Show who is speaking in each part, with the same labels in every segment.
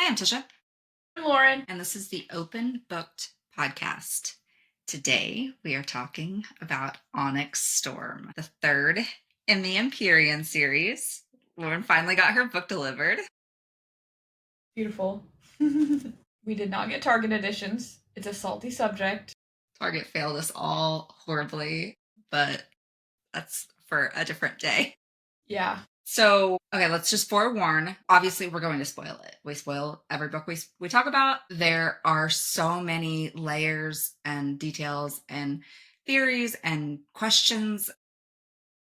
Speaker 1: Hi, I'm Tisha,
Speaker 2: I'm Loren.
Speaker 1: and this is the Open Booked podcast. Today, we are talking about Onyx Storm, the third in the Empyrean series. Lauren finally got her book delivered.
Speaker 2: Beautiful. We did not get Target editions. It's a salty subject.
Speaker 1: Target failed us all horribly, but that's for a different day.
Speaker 2: Yeah.
Speaker 1: So, okay, let's just forewarn. Obviously, we're going to spoil it. We spoil every book we talk about. There are so many layers and details and theories and questions.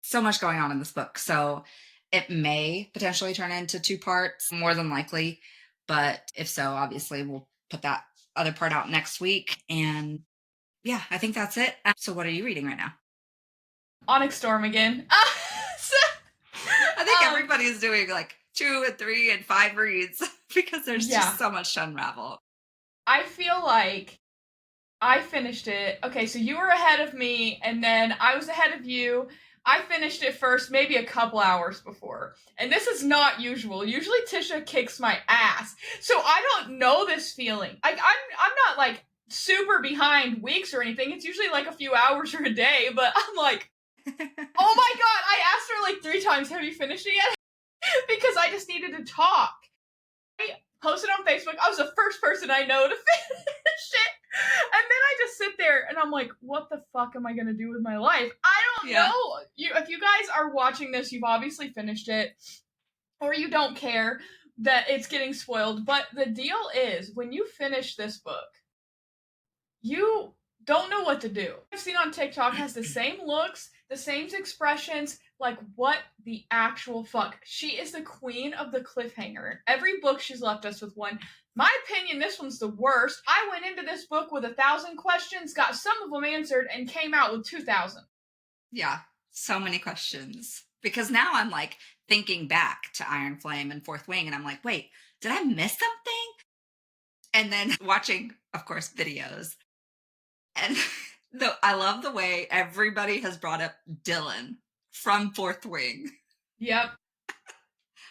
Speaker 1: So much going on in this book. So, it may potentially turn into two parts, more than likely. But if so, obviously, we'll put that other part out next week. And yeah, I think that's it. So, what are you reading right now?
Speaker 2: Onyx Storm again.
Speaker 1: I think everybody's doing like 2 and 3 and 5 reads because there's just so much to unravel.
Speaker 2: I feel like I finished it. Okay, so you were ahead of me, and then I was ahead of you. I finished it first, maybe a couple hours before. And this is not usual. Usually Tisha kicks my ass. So I don't know this feeling. I'm not like super behind weeks or anything. It's usually like a few hours or a day, but I'm like, oh my god, I asked her like 3 times, have you finished it yet? Because I just needed to talk. I posted on Facebook. I was the first person I know to finish it. And then I just sit there and I'm like, what the fuck am I going to do with my life? I don't know. If you guys are watching this, you've obviously finished it. Or you don't care that it's getting spoiled. But the deal is, when you finish this book, you don't know what to do. I've seen on TikTok has the same looks, the same expressions. Like, what the actual fuck? She is the queen of the cliffhanger. Every book she's left us with one. My opinion, this one's the worst. I went into this book with 1,000 questions, got some of them answered, and came out with 2,000.
Speaker 1: Yeah, so many questions. Because now I'm like thinking back to Iron Flame and Fourth Wing, and I'm like, wait, did I miss something? And then watching, of course, videos. And I love the way everybody has brought up Dylan from Fourth Wing.
Speaker 2: Yep.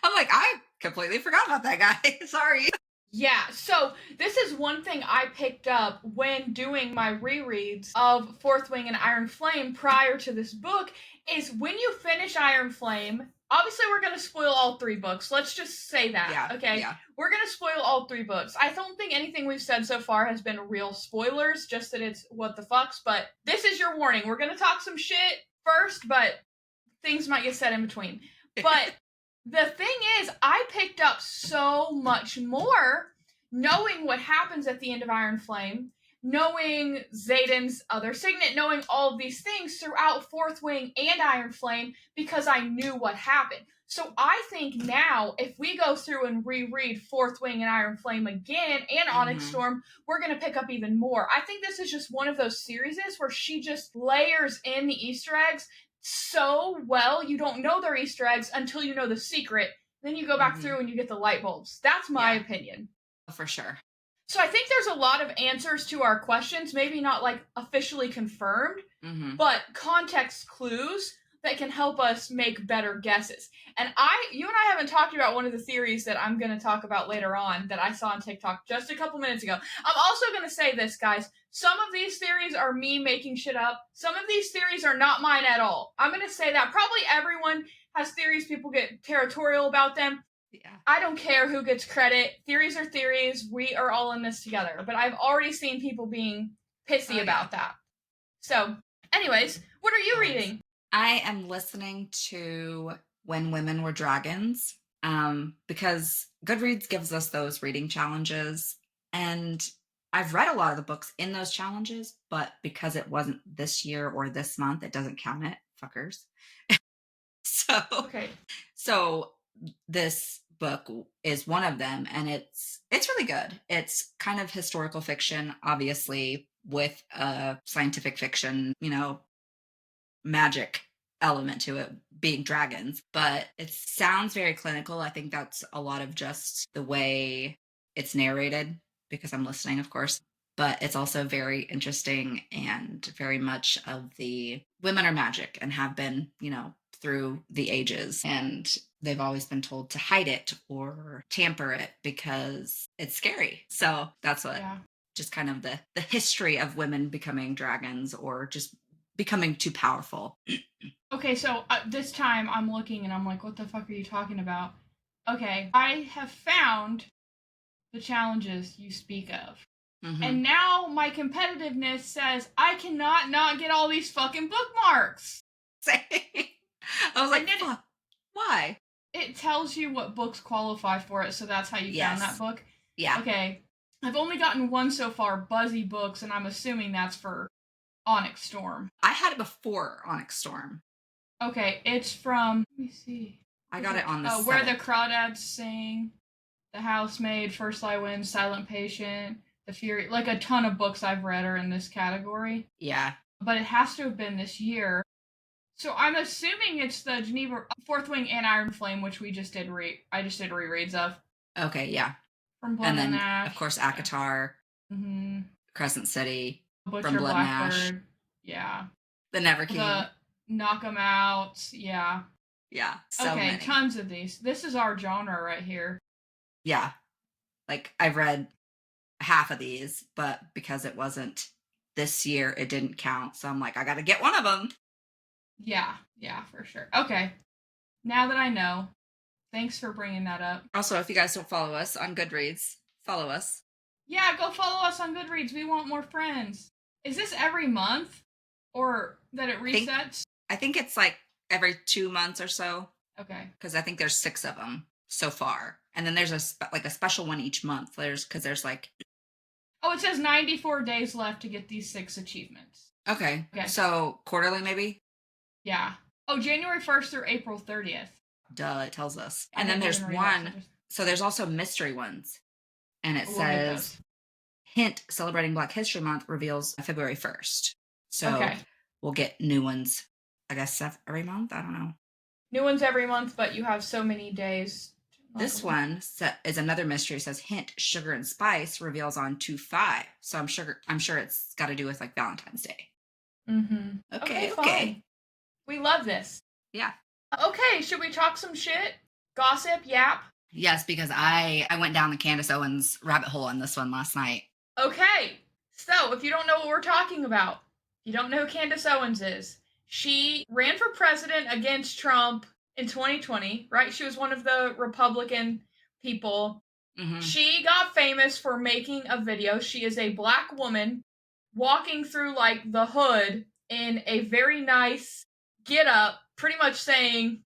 Speaker 1: I'm like, I completely forgot about that guy. Sorry.
Speaker 2: Yeah, so this is one thing I picked up when doing my rereads of Fourth Wing and Iron Flame prior to this book, is when you finish Iron Flame, obviously we're going to spoil all 3 books. Let's just say that, okay?
Speaker 1: Yeah.
Speaker 2: We're going to spoil all 3 books. I don't think anything we've said so far has been real spoilers, just that it's what the fucks, but this is your warning. We're going to talk some shit first, but things might get said in between. But the thing is, I picked up so much more knowing what happens at the end of Iron Flame, knowing Xaden's other signet, knowing all of these things throughout Fourth Wing and Iron Flame, because I knew what happened. So I think now, if we go through and reread Fourth Wing and Iron Flame again, and Onyx Storm, we're going to pick up even more. I think this is just one of those series where she just layers in the Easter eggs so well, you don't know they're Easter eggs until you know the secret. Then you go back through and you get the light bulbs. That's my opinion.
Speaker 1: For sure.
Speaker 2: So I think there's a lot of answers to our questions, maybe not like officially confirmed, but context clues that can help us make better guesses. And you and I haven't talked about one of the theories that I'm going to talk about later on that I saw on TikTok just a couple minutes ago. I'm also going to say this, guys. Some of these theories are me making shit up. Some of these theories are not mine at all. I'm going to say that. Probably everyone has theories. People get territorial about them.
Speaker 1: Yeah.
Speaker 2: I don't care who gets credit. Theories are theories. We are all in this together. But I've already seen people being pissy about that. So, anyways, what are you reading?
Speaker 1: I am listening to When Women Were Dragons, because Goodreads gives us those reading challenges. And I've read a lot of the books in those challenges, but because it wasn't this year or this month, it doesn't count it, fuckers. So this book is one of them, and it's really good. It's kind of historical fiction, obviously, with a scientific fiction, magic element to it, being dragons, but it sounds very clinical. I think that's a lot of just the way it's narrated, because I'm listening, of course, but it's also very interesting and very much of the women are magic and have been, through the ages. And they've always been told to hide it or tamper it because it's scary. So that's what just kind of the history of women becoming dragons or just becoming too powerful.
Speaker 2: Okay, so this time I'm looking and I'm like, what the fuck are you talking about? Okay, I have found the challenges you speak of.
Speaker 1: Mm-hmm.
Speaker 2: And now my competitiveness says I cannot not get all these fucking bookmarks.
Speaker 1: I was like, fuck, why?
Speaker 2: It tells you what books qualify for it, so that's how you found that book?
Speaker 1: Yeah.
Speaker 2: Okay. I've only gotten one so far, Buzzy Books, and I'm assuming that's for Onyx Storm.
Speaker 1: I had it before Onyx Storm.
Speaker 2: Okay, it's from, let me see.
Speaker 1: I got it on the
Speaker 2: Where the Crawdads Sing, The Housemaid, First Lie Wins, Silent Patient, The Fury. Like a ton of books I've read are in this category.
Speaker 1: Yeah.
Speaker 2: But it has to have been this year. So I'm assuming it's the Geneva Fourth Wing and Iron Flame, which we just did I just did rereads of.
Speaker 1: Okay, yeah.
Speaker 2: From Blood and Ash.
Speaker 1: Of course, ACOTAR, Crescent City,
Speaker 2: Butcher,
Speaker 1: from Blood
Speaker 2: Blackbird,
Speaker 1: and Ash.
Speaker 2: Yeah.
Speaker 1: The Never King.
Speaker 2: The Knock 'em Out, yeah.
Speaker 1: Yeah, so many.
Speaker 2: Tons of these. This is our genre right here.
Speaker 1: Yeah. Like, I've read half of these, but because it wasn't this year, it didn't count. So I'm like, I gotta get one of them.
Speaker 2: Yeah, for sure. Okay. Now that I know, thanks for bringing that up.
Speaker 1: Also, if you guys don't follow us on Goodreads, follow us.
Speaker 2: Yeah, go follow us on Goodreads. We want more friends. Is this every month? Or that it resets?
Speaker 1: I think it's like every 2 months or so.
Speaker 2: Okay.
Speaker 1: Because I think there's 6 of them so far. And then there's a special one each month. There's like...
Speaker 2: Oh, it says 94 days left to get these 6 achievements.
Speaker 1: Okay. So quarterly maybe?
Speaker 2: Yeah. Oh, January 1st through April 30th.
Speaker 1: Duh, it tells us. And then there's one. So there's also mystery ones. And it says, hint, celebrating Black History Month reveals February 1st. So we'll get new ones, I guess, every month? I don't know.
Speaker 2: New ones every month, but you have so many days.
Speaker 1: This one is another mystery. It says, hint, sugar and spice reveals on 2/5. So I'm sure it's got to do with like Valentine's Day.
Speaker 2: Mm-hmm. Okay. We love this.
Speaker 1: Yeah.
Speaker 2: Okay, should we talk some shit? Gossip? Yap?
Speaker 1: Yes, because I went down the Candace Owens rabbit hole on this one last night.
Speaker 2: Okay. So, if you don't know what we're talking about, you don't know who Candace Owens is. She ran for president against Trump in 2020, right? She was one of the Republican people. Mm-hmm. She got famous for making a video. She is a Black woman walking through like the hood in a very nice get up, pretty much saying,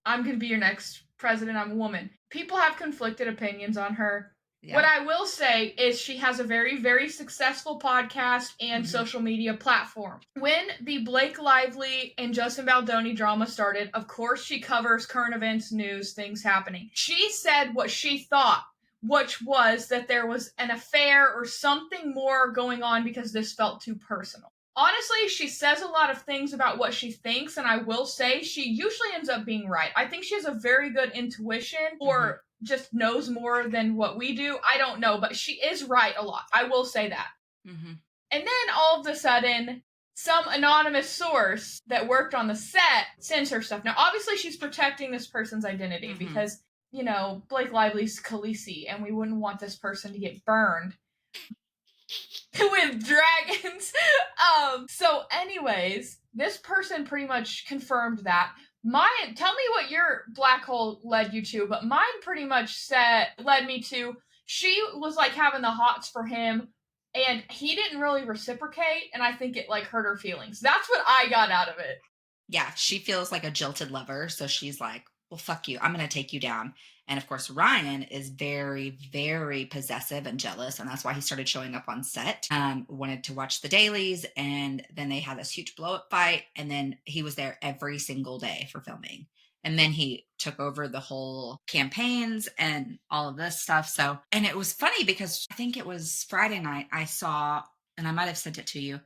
Speaker 2: I'm going to be your next president. I'm a woman. People have conflicted opinions on her. Yeah. What I will say is she has a very, very successful podcast and social media platform. When the Blake Lively and Justin Baldoni drama started, of course she covers current events, news, things happening. She said what she thought, which was that there was an affair or something more going on because this felt too personal. Honestly, she says a lot of things about what she thinks, and I will say she usually ends up being right. I think she has a very good intuition, or just knows more than what we do. I don't know, but she is right a lot. I will say that. Mm-hmm. And then all of a sudden, some anonymous source that worked on the set sends her stuff. Now, obviously, she's protecting this person's identity because, you know, Blake Lively's Khaleesi, and we wouldn't want this person to get burned with dragons. So anyways, this person pretty much confirmed that. Tell me what your black hole led you to, but mine pretty much led me to, she was like having the hots for him, and he didn't really reciprocate, and I think it like hurt her feelings. That's what I got out of it.
Speaker 1: Yeah, she feels like a jilted lover, so she's like, well, fuck you, I'm gonna take you down. And of course, Ryan is very, very possessive and jealous. And that's why he started showing up on set. Wanted to watch the dailies. And then they had this huge blow up fight. And then he was there every single day for filming. And then he took over the whole campaigns and all of this stuff. So, and it was funny because I think it was Friday night I saw, and I might have sent it to you,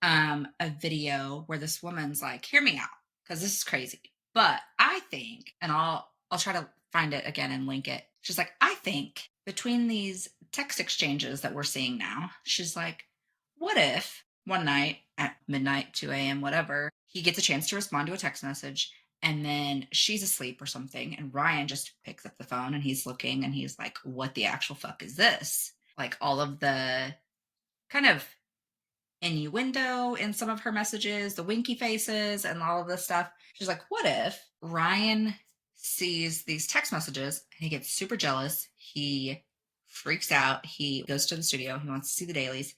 Speaker 1: a video where this woman's like, hear me out, because this is crazy. But I think, and I'll try to find it again and link it. She's like, I think between these text exchanges that we're seeing now, she's like, what if one night at midnight, 2 a.m., whatever, he gets a chance to respond to a text message And then she's asleep or something. And Ryan just picks up the phone and he's looking and he's like, what the actual fuck is this? Like all of the kind of innuendo in some of her messages, the winky faces, and all of this stuff. She's like, what if Ryan sees these text messages and he gets super jealous? He freaks out. He goes to the studio. He wants to see the dailies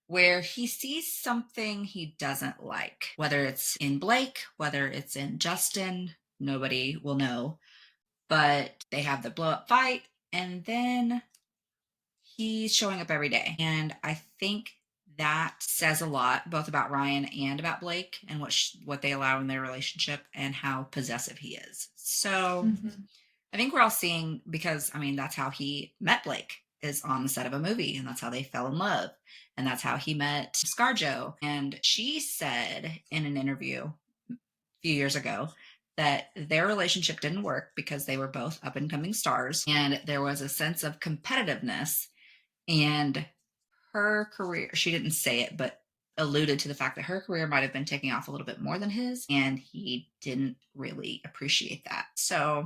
Speaker 1: where he sees something he doesn't like, whether it's in Blake, whether it's in Justin, nobody will know. But they have the blow up fight, and then he's showing up every day. And I think that says a lot, both about Ryan and about Blake, and what they allow in their relationship and how possessive he is. So I think we're all seeing, because I mean, that's how he met Blake, is on the set of a movie, and that's how they fell in love. And that's how he met ScarJo. And she said in an interview a few years ago that their relationship didn't work because they were both up and coming stars. And there was a sense of competitiveness, and her career, she didn't say it, but alluded to the fact that her career might have been taking off a little bit more than his. And he didn't really appreciate that. So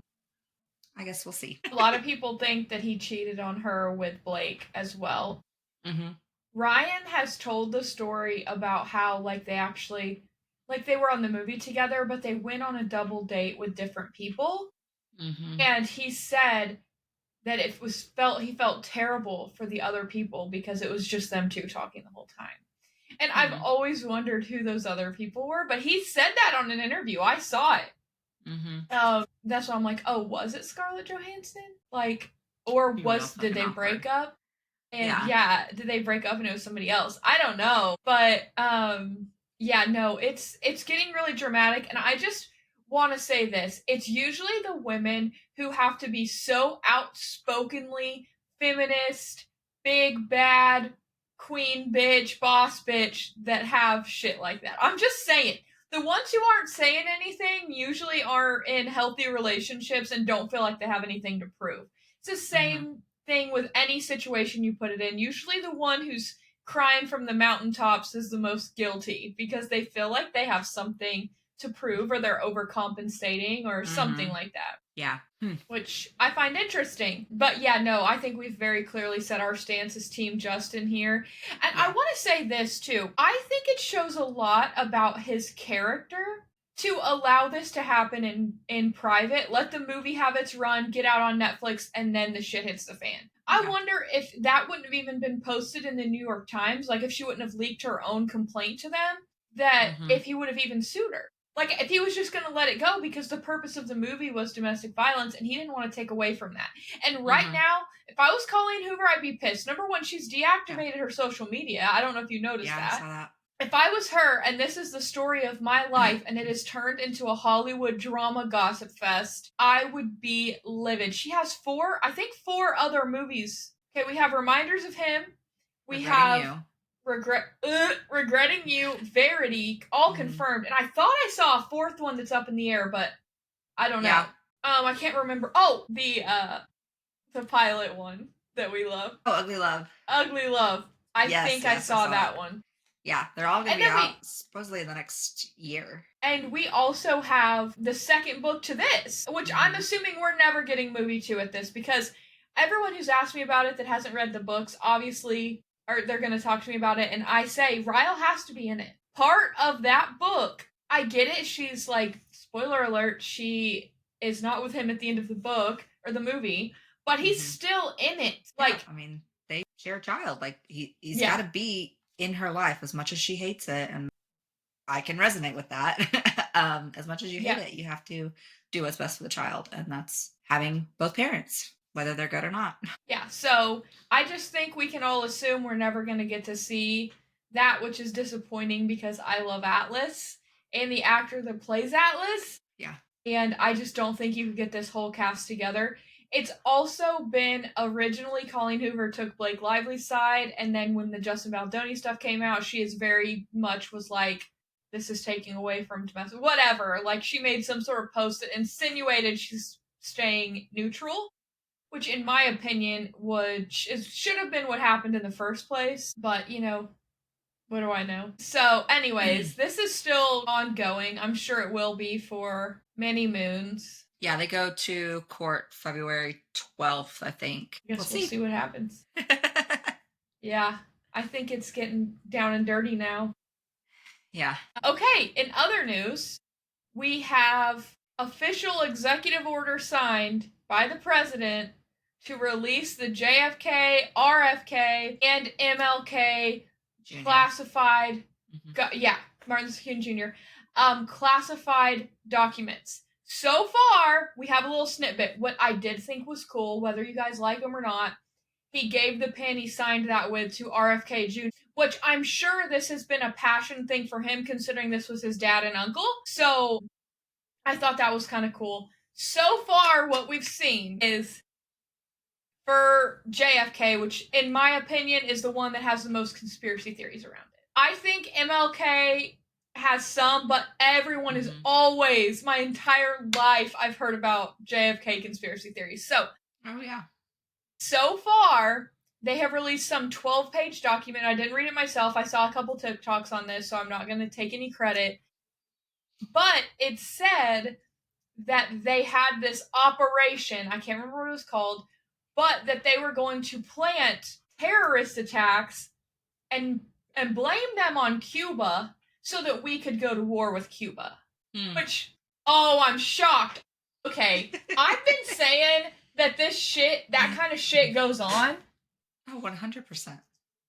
Speaker 1: I guess we'll see.
Speaker 2: A lot of people think that he cheated on her with Blake as well.
Speaker 1: Mm-hmm.
Speaker 2: Ryan has told the story about how, like, they actually, like, they were on the movie together, but they went on a double date with different people.
Speaker 1: Mm-hmm.
Speaker 2: And he said that he felt terrible for the other people because it was just them two talking the whole time. And I've always wondered who those other people were, but he said that on an interview. I saw it. That's why I'm like, oh, was it Scarlett Johansson? Like, or did they break up? And yeah, did they break up and it was somebody else? I don't know. But yeah, no, it's getting really dramatic, and I just want to say this. It's usually the women who have to be so outspokenly feminist, big bad queen bitch, boss bitch that have shit like that. I'm just saying. The ones who aren't saying anything usually are in healthy relationships and don't feel like they have anything to prove. It's the same thing with any situation you put it in. Usually the one who's crying from the mountaintops is the most guilty because they feel like they have something to prove, or they're overcompensating or something like that.
Speaker 1: Yeah.
Speaker 2: Which I find interesting. But yeah, no, I think we've very clearly set our stance as Team Justin here. And I want to say this too. I think it shows a lot about his character to allow this to happen in private. Let the movie have its run, get out on Netflix, and then the shit hits the fan. I wonder if that wouldn't have even been posted in the New York Times, like if she wouldn't have leaked her own complaint to them, that if he would have even sued her. Like, if he was just going to let it go because the purpose of the movie was domestic violence and he didn't want to take away from that. And right now, if I was Colleen Hoover, I'd be pissed. Number one, she's deactivated her social media. I don't know if you noticed that.
Speaker 1: I saw that.
Speaker 2: If I was her and this is the story of my life and it is turned into a Hollywood drama gossip fest, I would be livid. She has four other movies. Okay, we have Reminders of Him. We have Regretting You, Verity, all confirmed. And I thought I saw a fourth one that's up in the air, but I don't know. I can't remember. Oh, the pilot one that we love.
Speaker 1: Oh, Ugly Love.
Speaker 2: Ugly Love. I think I saw that one.
Speaker 1: Yeah, they're all going to be out supposedly in the next year.
Speaker 2: And we also have the second book to this, which I'm assuming we're never getting movie 2 at this, because everyone who's asked me about it that hasn't read the books, obviously, they're going to talk to me about it, and I say, Ryle has to be in it. Part of that book, I get it, she's like, spoiler alert, she is not with him at the end of the book, or the movie, but he's still in it. Like,
Speaker 1: I mean, they share a child. Like, he's got to be in her life as much as she hates it, and I can resonate with that. As much as you hate it, you have to do what's best for the child, and that's having both parents, whether they're good or not.
Speaker 2: Yeah, so I just think we can all assume we're never going to get to see that, which is disappointing because I love Atlas and the actor that plays Atlas.
Speaker 1: Yeah.
Speaker 2: And I just don't think you could get this whole cast together. It's also been originally Colleen Hoover took Blake Lively's side, and then when the Justin Baldoni stuff came out, she is very much was like, this is taking away from domestic, whatever. Like, she made some sort of post that insinuated she's staying neutral, which in my opinion should have been what happened in the first place. But, you know, what do I know? So anyways, this is still ongoing. I'm sure it will be for many moons.
Speaker 1: Yeah, they go to court February 12th, I think.
Speaker 2: I guess we'll see what happens. Yeah, I think it's getting down and dirty now.
Speaker 1: Yeah.
Speaker 2: Okay, in other news, we have official executive order signed by the president to release the JFK, RFK, and MLK
Speaker 1: Junior.
Speaker 2: classified, Martin Luther King Jr., classified documents. So far, we have a little snippet. What I did think was cool, whether you guys like him or not, he gave the pen he signed that with to RFK Jr., which I'm sure this has been a passion thing for him, considering this was his dad and uncle. So I thought that was kind of cool. So far, what we've seen is for JFK, which in my opinion is the one that has the most conspiracy theories around it. I think MLK has some, but everyone is always, my entire life, I've heard about JFK conspiracy theories. So,
Speaker 1: oh yeah.
Speaker 2: So far, they have released some 12-page document. I didn't read it myself. I saw a couple TikToks on this, so I'm not going to take any credit. But it said that they had this operation, I can't remember what it was called, but that they were going to plant terrorist attacks and blame them on Cuba so that we could go to war with Cuba. Which, I'm shocked. Okay, I've been saying that that kind of shit goes on.
Speaker 1: Oh, 100%.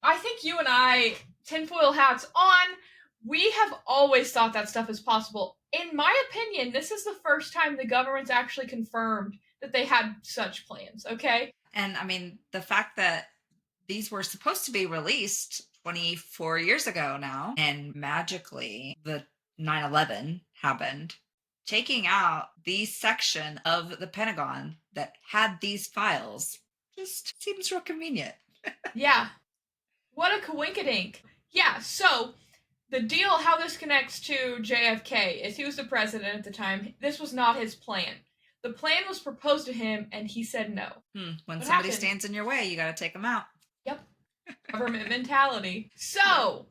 Speaker 2: I think you and I, tinfoil hats on, we have always thought that stuff is possible. In my opinion, this is the first time the government's actually confirmed that they had such plans, okay?
Speaker 1: And I mean, the fact that these were supposed to be released 24 years ago now, and magically the 9/11 happened, taking out the section of the Pentagon that had these files just seems real convenient.
Speaker 2: Yeah. What a coinkydink. Yeah, so the deal, how this connects to JFK, is he was the president at the time. This was not his plan. The plan was proposed to him, and he said no.
Speaker 1: When somebody stands in your way, you gotta take them out.
Speaker 2: Yep. Government mentality. So,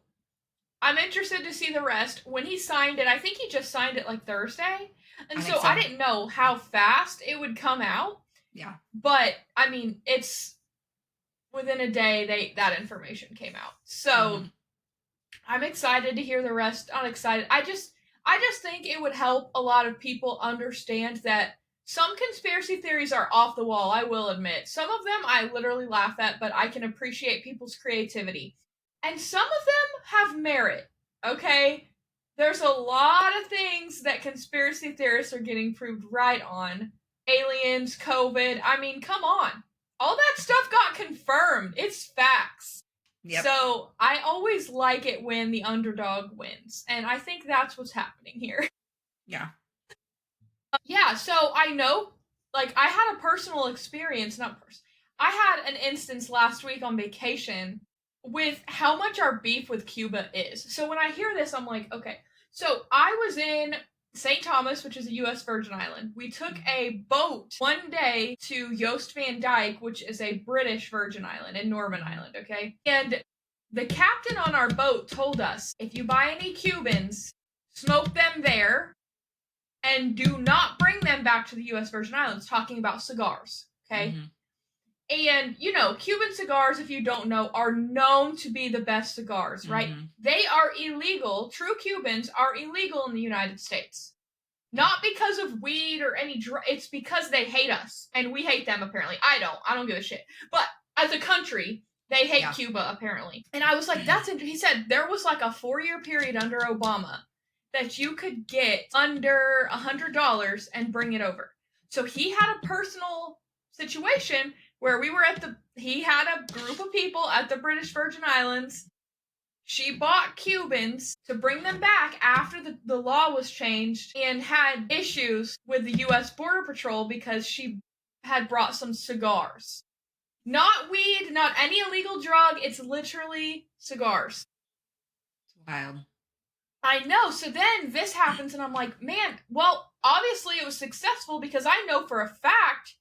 Speaker 2: I'm interested to see the rest. When he signed it, I think he just signed it like Thursday. And so I didn't know how fast it would come out.
Speaker 1: Yeah.
Speaker 2: But, I mean, it's within a day that information came out. So, I'm excited to hear the rest. I'm excited. I just think it would help a lot of people understand that some conspiracy theories are off the wall, I will admit. Some of them I literally laugh at, but I can appreciate people's creativity. And some of them have merit, okay? There's a lot of things that conspiracy theorists are getting proved right on. Aliens, COVID, I mean, come on. All that stuff got confirmed. It's facts. Yep. So I always like it when the underdog wins. And I think that's what's happening here.
Speaker 1: Yeah.
Speaker 2: Yeah, so I know, like, I had a personal experience, I had an instance last week on vacation with how much our beef with Cuba is. So when I hear this, I'm like, okay. So I was in St. Thomas, which is a U.S. Virgin Island. We took a boat one day to Jost Van Dyke, which is a British Virgin Island in Northern Ireland, okay? And the captain on our boat told us, if you buy any Cubans, smoke them there, and do not bring them back to the U.S. Virgin Islands, talking about cigars, okay? And, you know, Cuban cigars, if you don't know, are known to be the best cigars, right? They are illegal. True Cubans are illegal in the United States. Not because of weed or any it's because they hate us. And we hate them, apparently. I don't give a shit. But as a country, they hate Cuba, apparently. And I was like, that's interesting. He said there was like a 4-year period under Obama that you could get under $100 and bring it over. So he had a personal situation where he had a group of people at the British Virgin Islands. She bought Cubans to bring them back after the law was changed and had issues with the U.S. Border Patrol because she had brought some cigars. Not weed, not any illegal drug. It's literally cigars.
Speaker 1: It's wild.
Speaker 2: I know. So then this happens and I'm like, man, well, obviously it was successful because I know for a fact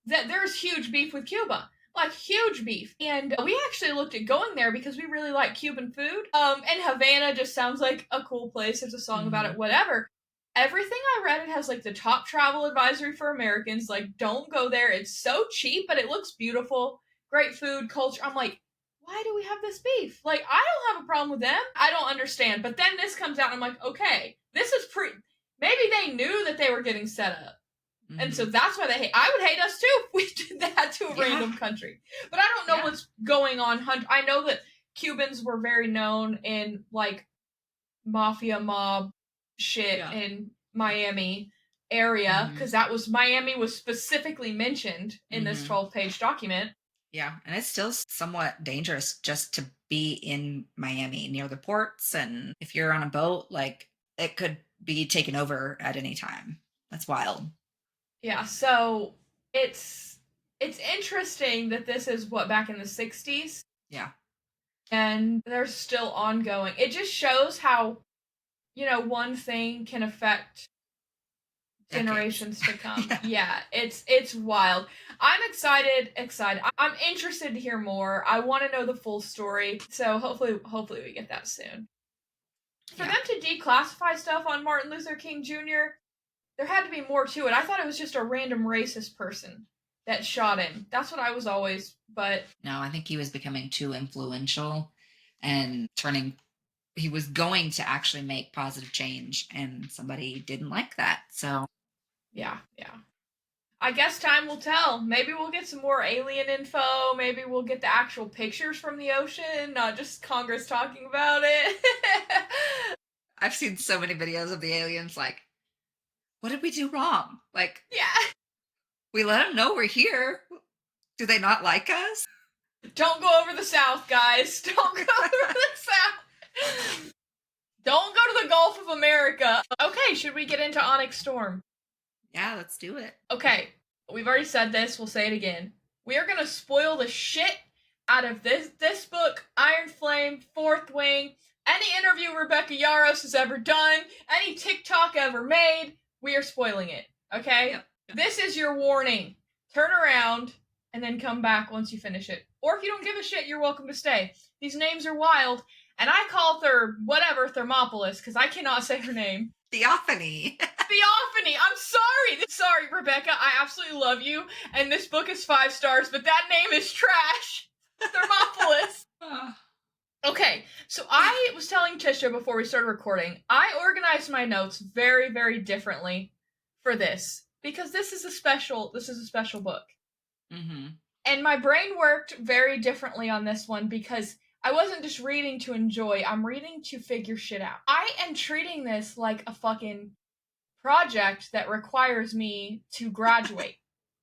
Speaker 2: that there's huge beef with Cuba. Like, huge beef. And we actually looked at going there because we really like Cuban food. And Havana just sounds like a cool place. There's a song about it, whatever. everything I read, it has like the top travel advisory for Americans. Like, don't go there. It's so cheap, but it looks beautiful. Great food, culture. I'm like, why do we have this beef? Like, I don't have a problem with them. I don't understand. But then this comes out, and I'm like, okay, this is maybe they knew that they were getting set up. Mm-hmm. And so that's why they hate. I would hate us too if we did that to a random country. But I don't know what's going on. I know that Cubans were very known in like mafia mob shit in Miami area, because that was Miami was specifically mentioned in this 12-page document.
Speaker 1: Yeah, and it's still somewhat dangerous just to be in Miami near the ports, and if you're on a boat, like, it could be taken over at any time. That's wild.
Speaker 2: Yeah, so it's interesting that this is back in the 60s.
Speaker 1: Yeah.
Speaker 2: And they're still ongoing. It just shows how, one thing can affect generations to come. Yeah, it's wild. I'm excited. I'm interested to hear more. I want to know the full story. So hopefully we get that soon. For them to declassify stuff on Martin Luther King Jr., there had to be more to it. I thought it was just a random racist person that shot him. That's what I was always, but...
Speaker 1: No, I think he was becoming too influential and he was going to actually make positive change, and somebody didn't like that, so...
Speaker 2: Yeah. I guess time will tell. Maybe we'll get some more alien info. Maybe we'll get the actual pictures from the ocean, not just Congress talking about it.
Speaker 1: I've seen so many videos of the aliens, like, what did we do wrong? Like, we let them know we're here. Do they not like us?
Speaker 2: Don't go over the South, guys. Don't go over the South. Don't go to the Gulf of America. Okay, should we get into Onyx Storm?
Speaker 1: Yeah, let's do it.
Speaker 2: Okay, we've already said this. We'll say it again. We are going to spoil the shit out of this book, Iron Flame, Fourth Wing, any interview Rebecca Yarros has ever done, any TikTok ever made. We are spoiling it, okay? Yep. This is your warning. Turn around and then come back once you finish it. Or if you don't give a shit, you're welcome to stay. These names are wild, and I call Thermopolis, because I cannot say her name.
Speaker 1: Theophany.
Speaker 2: Theophany. I'm sorry. Sorry, Rebecca. I absolutely love you, and this book is 5 stars, but that name is trash. Thermopolis. Okay, so I was telling Tisha before we started recording, I organized my notes very, very differently for this, because this is a special book.
Speaker 1: Mm-hmm.
Speaker 2: And my brain worked very differently on this one, because I wasn't just reading to enjoy, I'm reading to figure shit out. I am treating this like a fucking project that requires me to graduate,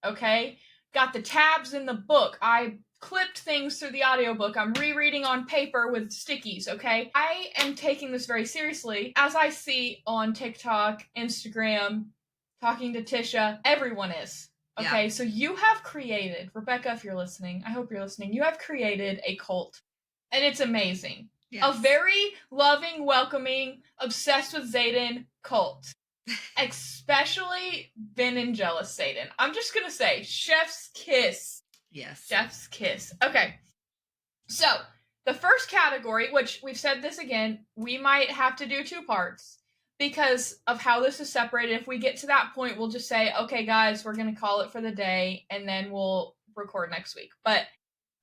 Speaker 2: okay? Got the tabs in the book, I clipped things through the audiobook. I'm rereading on paper with stickies, okay? I am taking this very seriously, as I see on TikTok, Instagram, talking to Tisha. Everyone is. Okay, so you have created, Rebecca, if you're listening, I hope you're listening, you have created a cult. And it's amazing. Yes. A very loving, welcoming, obsessed with Xaden cult. Especially Ben and jealous Xaden. I'm just gonna say, chef's kiss.
Speaker 1: Yes.
Speaker 2: Chef's kiss. Okay. So, the first category, which we've said this again, we might have to do 2 parts because of how this is separated. If we get to that point, we'll just say, okay, guys, we're going to call it for the day, and then we'll record next week. But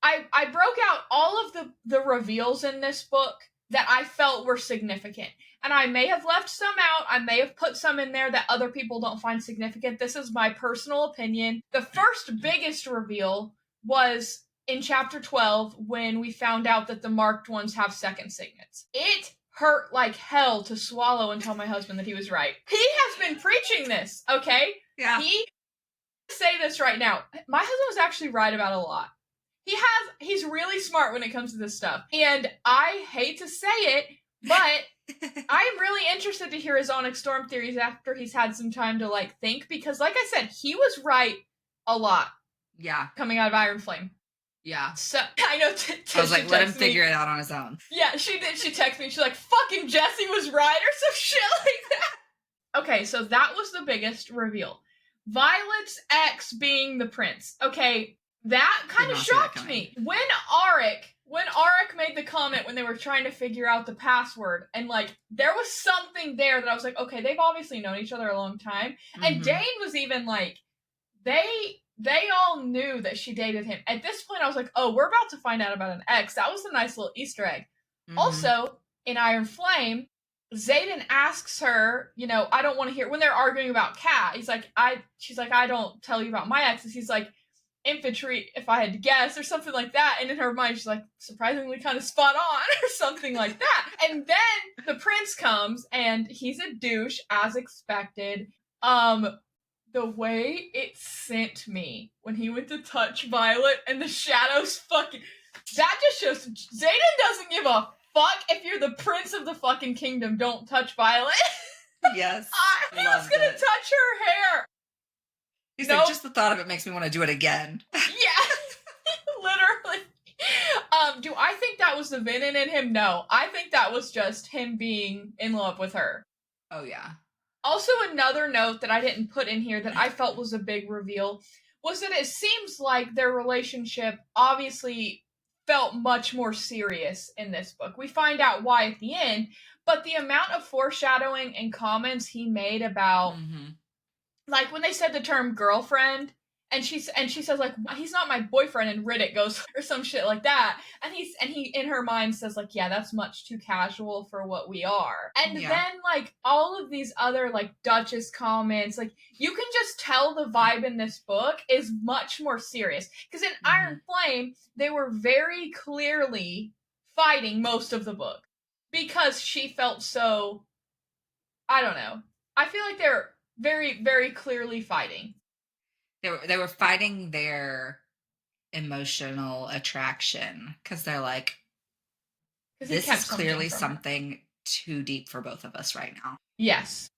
Speaker 2: I broke out all of the reveals in this book that I felt were significant. And I may have left some out. I may have put some in there that other people don't find significant. This is my personal opinion. The first biggest reveal was in chapter 12 when we found out that the marked ones have second signets. It hurt like hell to swallow and tell my husband that he was right. He has been preaching this, okay?
Speaker 1: Yeah.
Speaker 2: Say this right now. My husband was actually right about a lot. He's really smart when it comes to this stuff. And I hate to say it, but I'm really interested to hear his Onyx Storm theories after he's had some time to think, because like I said, he was right a lot.
Speaker 1: Yeah.
Speaker 2: Coming out of Iron Flame.
Speaker 1: Yeah.
Speaker 2: So, I know
Speaker 1: I was like, let him figure it out on his own.
Speaker 2: Yeah, she did. She texted me. She's like, fucking Jesse was right, or some shit like that. Okay, so that was the biggest reveal. Violet's ex being the prince. Okay, that kind of shocked me. When Auric made the comment when they were trying to figure out the password, and like there was something there that I was like, okay, they've obviously known each other a long time. And Dane was even like, they all knew that she dated him. At this point, I was like, oh, we're about to find out about an ex. That was a nice little Easter egg. Also, in Iron Flame, Xaden asks her, you know, I don't want to hear, when they're arguing about Kat, she's like, I don't tell you about my exes. He's like, infantry, if I had to guess, or something like that. And in her mind, she's like, surprisingly kind of spot on, or something like that. And then the prince comes, and he's a douche, as expected. The way it sent me when he went to touch Violet and the shadows fucking... That just shows Xaden doesn't give a fuck if you're the prince of the fucking kingdom. Don't touch Violet.
Speaker 1: Yes.
Speaker 2: He was gonna touch her hair.
Speaker 1: He's like, just the thought of it makes me want to do it again.
Speaker 2: Yeah. Literally. Do I think that was the villain in him? No. I think that was just him being in love with her.
Speaker 1: Oh, yeah.
Speaker 2: Also, another note that I didn't put in here that I felt was a big reveal was that it seems like their relationship obviously felt much more serious in this book. We find out why at the end, but the amount of foreshadowing and comments he made about, like when they said the term girlfriend, and she says like, he's not my boyfriend, and Riddick goes or some shit like that, and he in her mind says like, yeah, that's much too casual for what we are. And then like all of these other like Duchess comments, like you can just tell the vibe in this book is much more serious, because in Iron Flame they were very clearly fighting most of the book because she felt so, I don't know, I feel like they're very, very clearly fighting.
Speaker 1: They were fighting their emotional attraction, because they're like, this is clearly something too deep for both of us right now.
Speaker 2: Yes.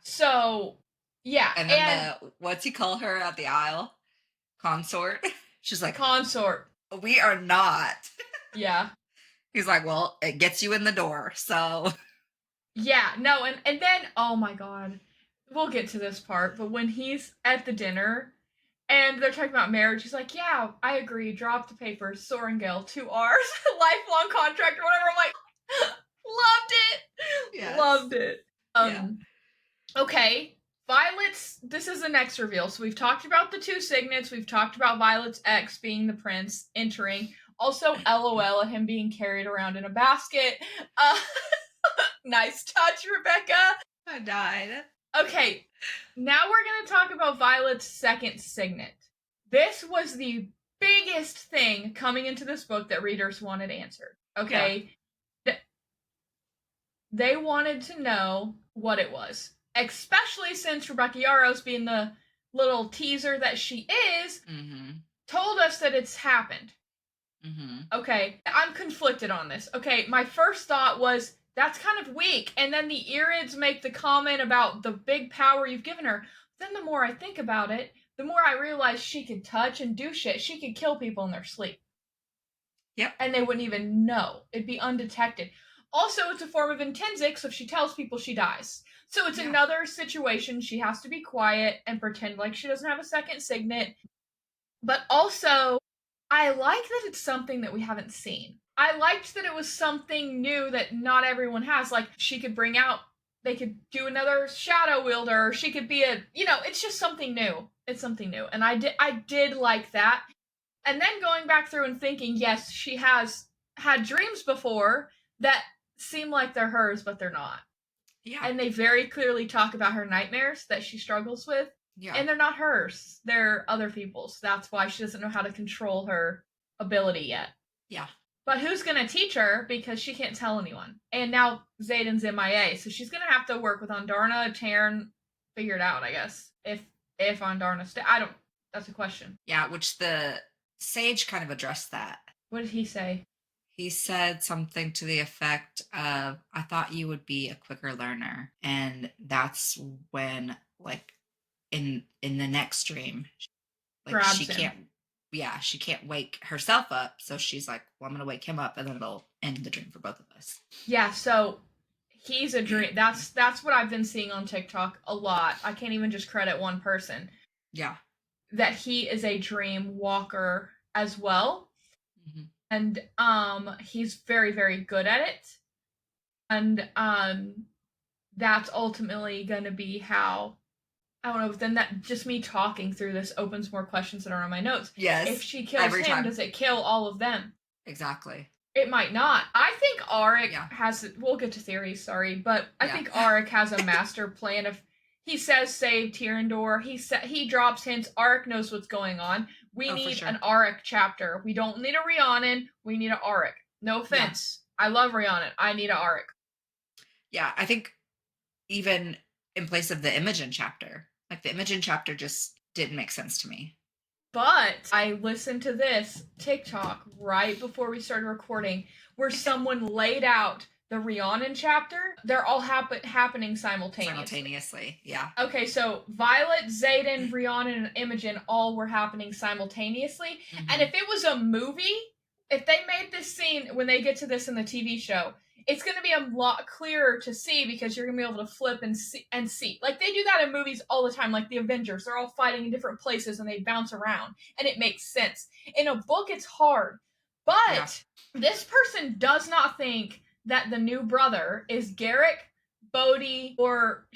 Speaker 2: So, yeah.
Speaker 1: And then what's he call her at the aisle? Consort? She's like,
Speaker 2: consort.
Speaker 1: We are not.
Speaker 2: Yeah.
Speaker 1: He's like, well, it gets you in the door, so.
Speaker 2: Yeah, no, and then, oh my god. We'll get to this part, but when he's at the dinner and they're talking about marriage, he's like, yeah, I agree, drop the papers, Sorengale, 2 R's, lifelong contract or whatever. I'm like, loved it. Yes. Loved it. Okay, Violet's, this is the next reveal. So we've talked about the 2 signets, we've talked about Violet's ex being the prince, entering. Also, LOL at him being carried around in a basket. Nice touch, Rebecca.
Speaker 1: I died.
Speaker 2: Okay, now we're going to talk about Violet's second signet. This was the biggest thing coming into this book that readers wanted answered. Okay? Yeah. They wanted to know what it was. Especially since Rebecca Yarros, being the little teaser that she is, told us that it's happened. Okay, I'm conflicted on this. Okay, my first thought was, that's kind of weak. And then the Irids make the comment about the big power you've given her. Then the more I think about it, the more I realize she could touch and do shit. She could kill people in their sleep.
Speaker 1: Yep.
Speaker 2: And they wouldn't even know. It'd be undetected. Also, it's a form of intrinsic, so if she tells people, she dies. So it's another situation. She has to be quiet and pretend like she doesn't have a second signet. But also, I like that it's something that we haven't seen. I liked that it was something new that not everyone has. Like, she could bring out, they could do another shadow wielder, or she could be a, you know, it's just something new. It's something new. And I did like that. And then going back through and thinking, yes, she has had dreams before that seem like they're hers, but they're not. Yeah. And they very clearly talk about her nightmares that she struggles with. Yeah. And they're not hers. They're other people's. That's why she doesn't know how to control her ability yet. Yeah. But who's going to teach her, because she can't tell anyone. And now Xaden's MIA, so she's going to have to work with Andarna, Taryn, figure it out, I guess. If Andarna that's a question. Yeah, which the sage kind of addressed that. What did he say? He said something to the effect of, I thought you would be a quicker learner. And that's when, like, in the next dream, like, grabs she him. She can't wake herself up, so she's like, well, I'm gonna wake him up, and then it'll end the dream for both of us. Yeah, so he's a dream. That's what I've been seeing on TikTok a lot. I can't even just credit one person. Yeah. That he is a dream walker as well. and he's very, very good at it. And that's ultimately going to be how, I don't know, then that just me talking through this opens more questions that are on my notes.
Speaker 1: Yes.
Speaker 2: If she kills him,
Speaker 1: time.
Speaker 2: does it kill all of them?
Speaker 1: Exactly.
Speaker 2: It might not. I think Auric
Speaker 1: Yeah.
Speaker 2: has, we'll get to theories, sorry, but I think Auric has a master plan of, he says save Tyrandor, he drops hints, Auric knows what's going on. We need an Auric chapter. We don't need a Rhiannon, we need an Auric. No offense. I love Rhiannon. I need an Auric.
Speaker 1: Yeah, I think even in place of the Imogen chapter, like the Imogen chapter just didn't make sense to me.
Speaker 2: But I listened to this TikTok right before we started recording where someone laid out the Rhiannon chapter. They're all happening simultaneously.
Speaker 1: Yeah.
Speaker 2: Okay, so Violet, Xaden, Rhiannon, and Imogen all were happening simultaneously. Mm-hmm. And if it was a movie, if they made this scene when they get to this in the TV show, it's going to be a lot clearer to see because you're going to be able to flip and see. Like, they do that in movies all the time, like the Avengers. They're all fighting in different places and they bounce around, and it makes sense. In a book, it's hard. But this person does not think that the new brother is Garrick, Bodhi, or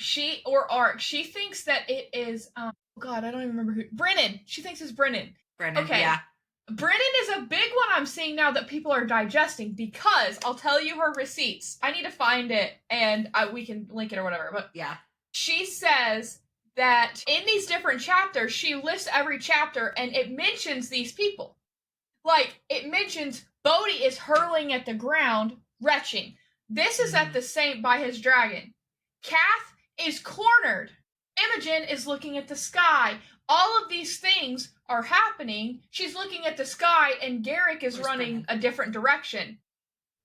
Speaker 2: Ark. She thinks that it is, God, I don't even remember who. Brennan. She thinks it's Brennan. Okay. Yeah. Brennan is a big one I'm seeing now that people are digesting because I'll tell you her receipts. I need to find it and we can link it or whatever. But yeah, she says that in these different chapters, she lists every chapter and it mentions these people. Like, it mentions Bodhi is hurling at the ground, retching. This is at the same by his dragon. Kath is cornered. Imogen is looking at the sky. All of these things are happening. She's looking at the sky, and Garrick is running a different direction.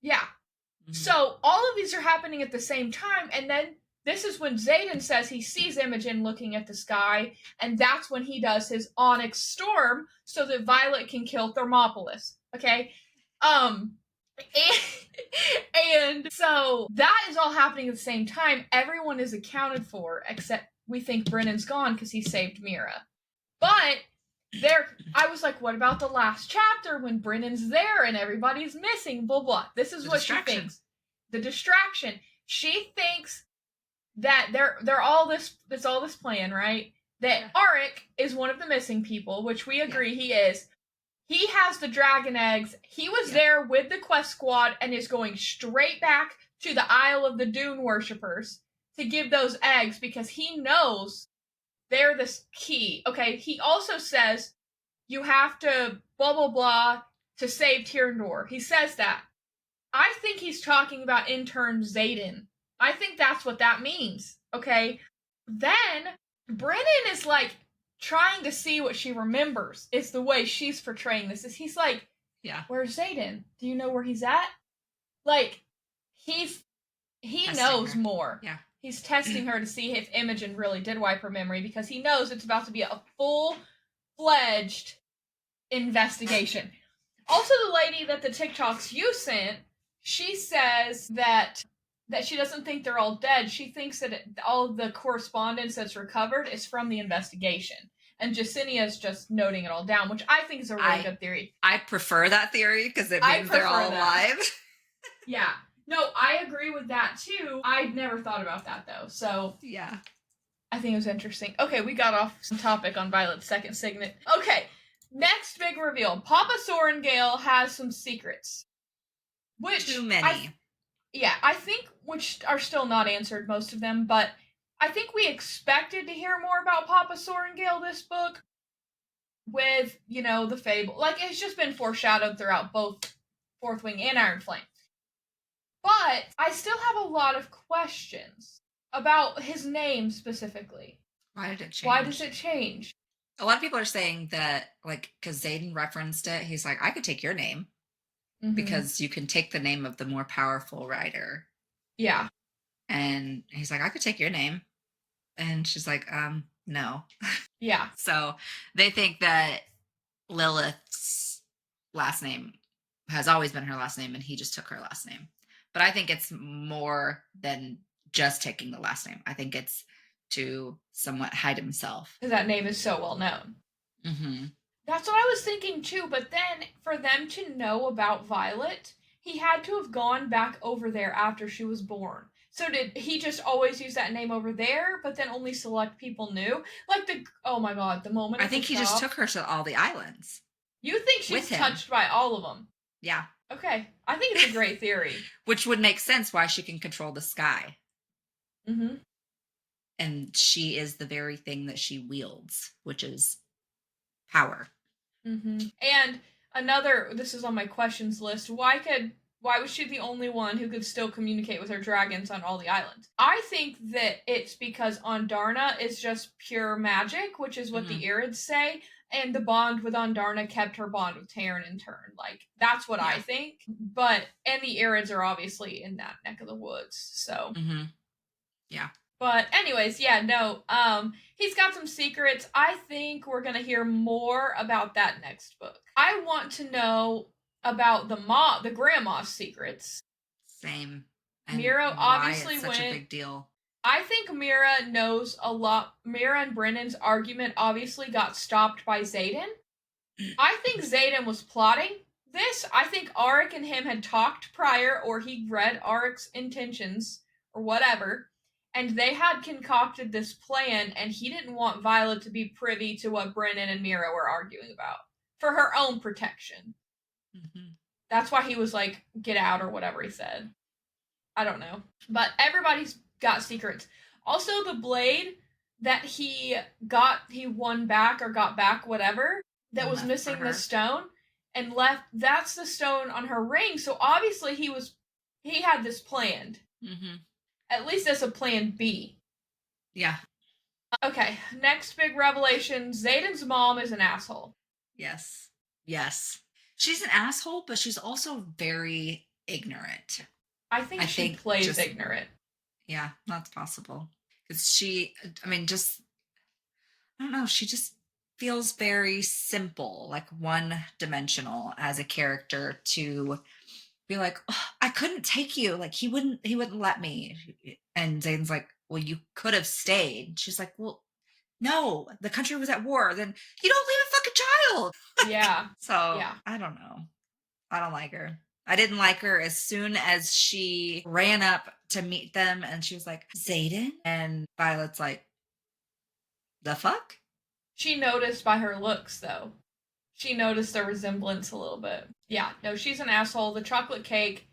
Speaker 2: Yeah. Mm-hmm. So all of these are happening at the same time, and then this is when Xaden says he sees Imogen looking at the sky, and that's when he does his Onyx Storm so that Violet can kill Thermopolis. Okay? And so that is all happening at the same time. Everyone is accounted for, except we think Brennan's gone because he saved Mira. But I was like, what about the last chapter when Brennan's there and everybody's missing? Blah, blah. This is what she thinks. The distraction. She thinks that they're all this, it's all this plan, right? That Auric is one of the missing people, which we agree he is. He has the dragon eggs. He was there with the quest squad and is going straight back to the Isle of the Dune worshippers to give those eggs because he knows they're the key. Okay, he also says you have to blah, blah, blah to save Tyrandor. He says that. I think he's talking about intern Xaden. I think that's what that means. Okay, then Brennan is like trying to see what she remembers. It's the way she's portraying this. He's like, where's Xaden? Do you know where he's at? Like, he knows more. Yeah. He's testing her to see if Imogen really did wipe her memory because he knows it's about to be a full-fledged investigation. Also, the lady that the TikToks you sent, she says that she doesn't think they're all dead. She thinks that all of the correspondence that's recovered is from the investigation. And Jasinia's just noting it all down, which I think is a really good theory.
Speaker 1: I prefer that theory because it means they're all alive.
Speaker 2: Yeah. No, I agree with that too. I'd never thought about that though. So yeah, I think it was interesting. Okay, we got off some topic on Violet's second signet. Okay, next big reveal. Papa Sorengale has some secrets. Which
Speaker 1: too many.
Speaker 2: I think which are still not answered, most of them, but I think we expected to hear more about Papa Sorengale this book with, the fable. Like, it's just been foreshadowed throughout both Fourth Wing and Iron Flame. But I still have a lot of questions about his name specifically.
Speaker 1: Why did it change?
Speaker 2: Why does it change?
Speaker 1: A lot of people are saying that, like, because Xaden referenced it, he's like, I could take your name. Mm-hmm. Because you can take the name of the more powerful rider.
Speaker 2: Yeah.
Speaker 1: And he's like, I could take your name. And she's like, no.
Speaker 2: Yeah.
Speaker 1: So they think that Lilith's last name has always been her last name and he just took her last name. But I think it's more than just taking the last name. I think it's to somewhat hide himself.
Speaker 2: Because that name is so well known.
Speaker 1: Mm-hmm.
Speaker 2: That's what I was thinking too, but then for them to know about Violet, he had to have gone back over there after she was born. So did he just always use that name over there, but then only select people knew? Like oh my god, the moment
Speaker 1: I
Speaker 2: at
Speaker 1: think
Speaker 2: the
Speaker 1: he
Speaker 2: top.
Speaker 1: just took her to all the islands.
Speaker 2: You think she's touched by all of them?
Speaker 1: Yeah.
Speaker 2: Okay, I think it's a great theory.
Speaker 1: Which would make sense why she can control the sky.
Speaker 2: Mm-hmm.
Speaker 1: And she is the very thing that she wields, which is power.
Speaker 2: Mm-hmm. And this is on my questions list. Why was she the only one who could still communicate with her dragons on all the islands? I think that it's because Ondarna is just pure magic, which is what the Irids say, and the bond with Ondarna kept her bond with Terran in turn. Like, that's what I think. And the Irids are obviously in that neck of the woods, so.
Speaker 1: Mm-hmm. Yeah.
Speaker 2: But anyways, yeah, no. He's got some secrets. I think we're gonna hear more about that next book. I want to know about the grandma's secrets.
Speaker 1: Same.
Speaker 2: And Mira obviously
Speaker 1: it's such a big deal.
Speaker 2: I think Mira knows a lot. Mira and Brennan's argument obviously got stopped by Xaden. I think Xaden was plotting this. I think Auric and him had talked prior, or he read Auric's intentions, or whatever. And they had concocted this plan, and he didn't want Violet to be privy to what Brennan and Mira were arguing about for her own protection. Mm-hmm. That's why he was like, get out, or whatever he said. I don't know. But everybody's got secrets. Also, the blade that he won back or got back, whatever, that was missing the stone and left. That's the stone on her ring. So obviously he had this planned. Mm-hmm. At least as a plan B.
Speaker 1: Yeah.
Speaker 2: Okay, next big revelation. Xaden's mom is an asshole.
Speaker 1: Yes. Yes. She's an asshole, but she's also very ignorant.
Speaker 2: I think she plays ignorant.
Speaker 1: Yeah, that's possible. Because she just feels very simple, like one-dimensional as a character to be like, oh, I couldn't take you. Like he wouldn't let me. And Xaden's like, well, you could have stayed. She's like, well, no, the country was at war. Then you don't leave a fucking child.
Speaker 2: Yeah.
Speaker 1: Yeah. I don't know. I don't like her. I didn't like her as soon as she ran up to meet them and she was like, Xaden? And Violet's like, the fuck?
Speaker 2: She noticed by her looks, though. She noticed the resemblance a little bit. Yeah, no, she's an asshole. The chocolate cake,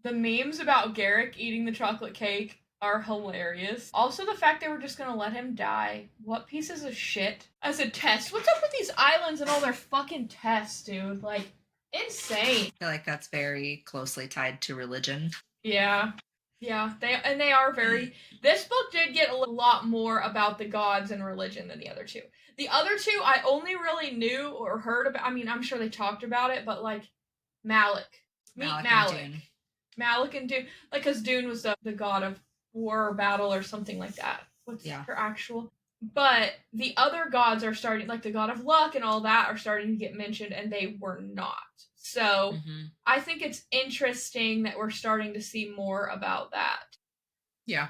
Speaker 2: the memes about Garrick eating the chocolate cake are hilarious. Also, the fact they were just gonna let him die. What pieces of shit. As a test. What's up with these islands and all their fucking tests, dude? Like, insane.
Speaker 1: I feel like that's very closely tied to religion.
Speaker 2: Yeah. Yeah, they are very. This book did get a lot more about the gods and religion than the other two. The other two, I only really knew or heard about. I mean, I'm sure they talked about it, but like Malik. Meet Malik. Malik and Dune. Like, because Dune was the god of war or battle or something like that. What's her actual? But the other gods are starting, like the god of luck and all that, are starting to get mentioned, and they were not. So I think it's interesting that we're starting to see more about that.
Speaker 1: Yeah.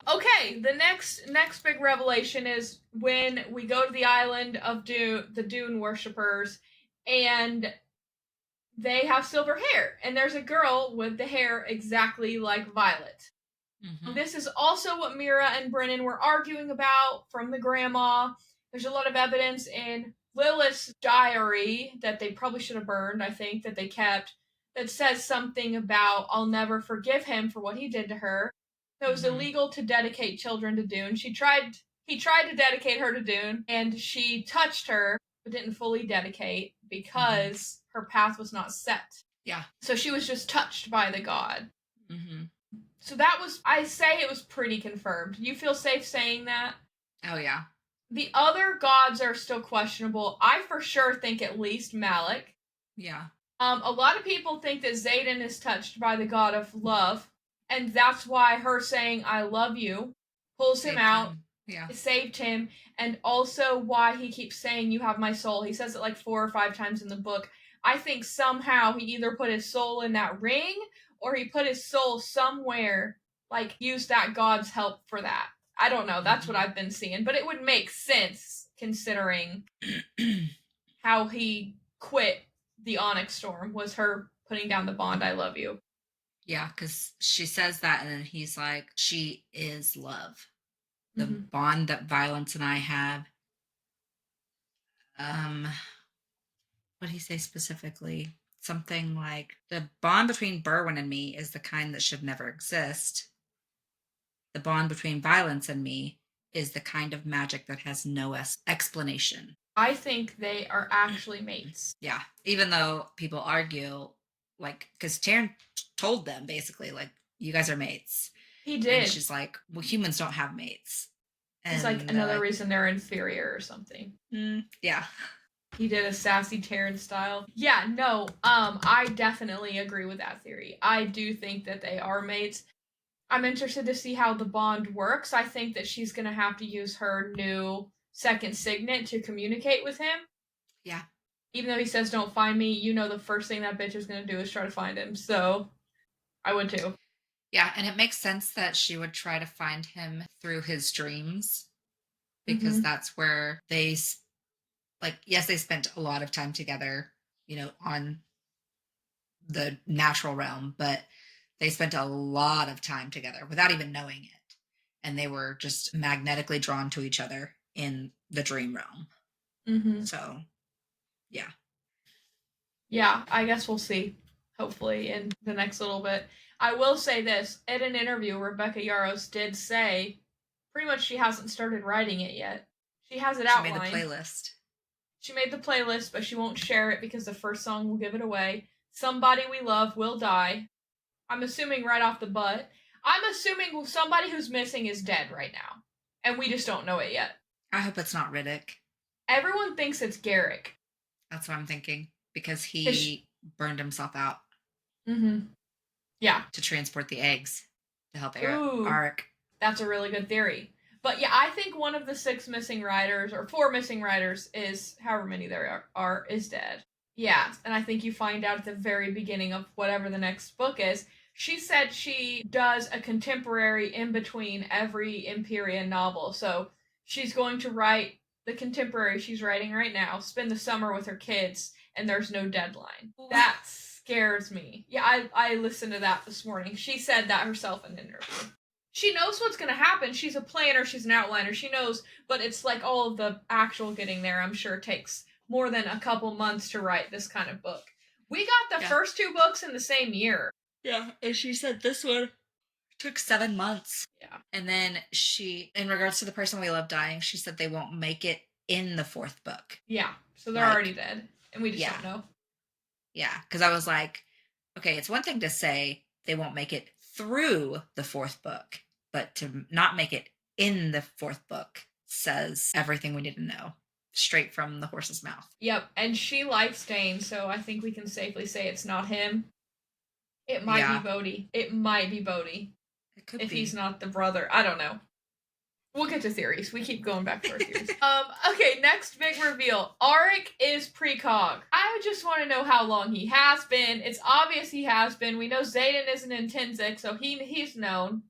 Speaker 2: Okay, the next big revelation is when we go to the island of the Dune worshippers, and they have silver hair, and there's a girl with the hair exactly like Violet. Mm-hmm. This is also what Mira and Brennan were arguing about from the grandma. There's a lot of evidence in Lilith's diary that they probably should have burned, I think, that they kept, that says something about, I'll never forgive him for what he did to her. It was illegal to dedicate children to Dune. He tried to dedicate her to Dune, and she touched her, but didn't fully dedicate because her path was not set. Yeah. So she was just touched by the god. Mm-hmm. So that was, I say it was pretty confirmed. You feel safe saying that?
Speaker 1: Oh, yeah.
Speaker 2: The other gods are still questionable. I for sure think at least Malik. Yeah. A lot of people think that Xaden is touched by the god of love, and that's why her saying, I love you, pulls him out. Yeah. Saved him, and also why he keeps saying, you have my soul. He says it like 4 or 5 times in the book. I think somehow he either put his soul in that ring, or he put his soul somewhere, like, used that god's help for that. I don't know. That's what I've been seeing. But it would make sense considering how he quit the Onyx Storm was her putting down the bond, I love you.
Speaker 1: Yeah, because she says that, and then he's like, she is love. The
Speaker 2: Mm-hmm.
Speaker 1: bond that Violence and I have. What did he say specifically? Something like, the bond between Berwin and me is the kind that should never exist. The bond between Violence and me is the kind of magic that has no explanation.
Speaker 2: I think they are actually mates.
Speaker 1: Yeah, even though people argue, like, because Taryn told them basically, like, you guys are mates.
Speaker 2: He did.
Speaker 1: And she's like, well, humans don't have mates. And
Speaker 2: it's like another reason they're inferior or something.
Speaker 1: Yeah.
Speaker 2: He did a sassy Taryn style. Yeah, no, I definitely agree with that theory. I do think that they are mates. I'm interested to see how the bond works. I think that she's going to have to use her new second signet to communicate with him.
Speaker 1: Yeah.
Speaker 2: Even though he says, don't find me, you know the first thing that bitch is going to do is try to find him. So, I would too.
Speaker 1: Yeah, and it makes sense that she would try to find him through his dreams. Because that's where they, like, yes, they spent a lot of time together, you know, on the natural realm, but they spent a lot of time together without even knowing it. And they were just magnetically drawn to each other in the dream realm.
Speaker 2: Mm-hmm.
Speaker 1: So, yeah.
Speaker 2: Yeah, I guess we'll see, hopefully, in the next little bit. I will say this. In an interview, Rebecca Yarros did say pretty much she hasn't started writing it yet. She has it outlined.
Speaker 1: She made the playlist.
Speaker 2: She made the playlist, but she won't share it because the first song will give it away. Somebody we love will die. I'm assuming right off the butt. I'm assuming somebody who's missing is dead right now. And we just don't know it yet.
Speaker 1: I hope it's not Riddick.
Speaker 2: Everyone thinks it's Garrick.
Speaker 1: That's what I'm thinking. Because he burned himself out.
Speaker 2: Mm-hmm. Yeah.
Speaker 1: To transport the eggs. To help Arik.
Speaker 2: That's a really good theory. But yeah, I think one of the 6 missing riders, or 4 missing riders, is however many there are, is dead. Yeah, and I think you find out at the very beginning of whatever the next book is. She said she does a contemporary in between every Empyrean novel. So she's going to write the contemporary she's writing right now, spend the summer with her kids, and there's no deadline. That scares me. Yeah, I listened to that this morning. She said that herself in an interview. She knows what's going to happen. She's a planner. She's an outliner. She knows, but it's like all of the actual getting there, I'm sure, takes more than a couple months to write this kind of book. We got the first 2 books in the same year.
Speaker 1: Yeah, and she said this one took 7 months.
Speaker 2: Yeah.
Speaker 1: And then she, in regards to the person we love dying, she said they won't make it in the 4th book.
Speaker 2: Yeah, so they're already dead, and we just don't know.
Speaker 1: Yeah, because I was like, okay, it's one thing to say they won't make it through the 4th book, but to not make it in the 4th book says everything we need to know straight from the horse's mouth.
Speaker 2: Yep, and she likes Dane, so I think we can safely say it's not him. It might be Bodhi. It might be Bodhi.
Speaker 1: It could
Speaker 2: if
Speaker 1: be.
Speaker 2: He's not the brother. I don't know. We'll get to theories. We keep going back to our theories. Okay, next big reveal. Arik is precog. I just want to know how long he has been. It's obvious he has been. We know Xaden isn't in Tinzik, so he's known,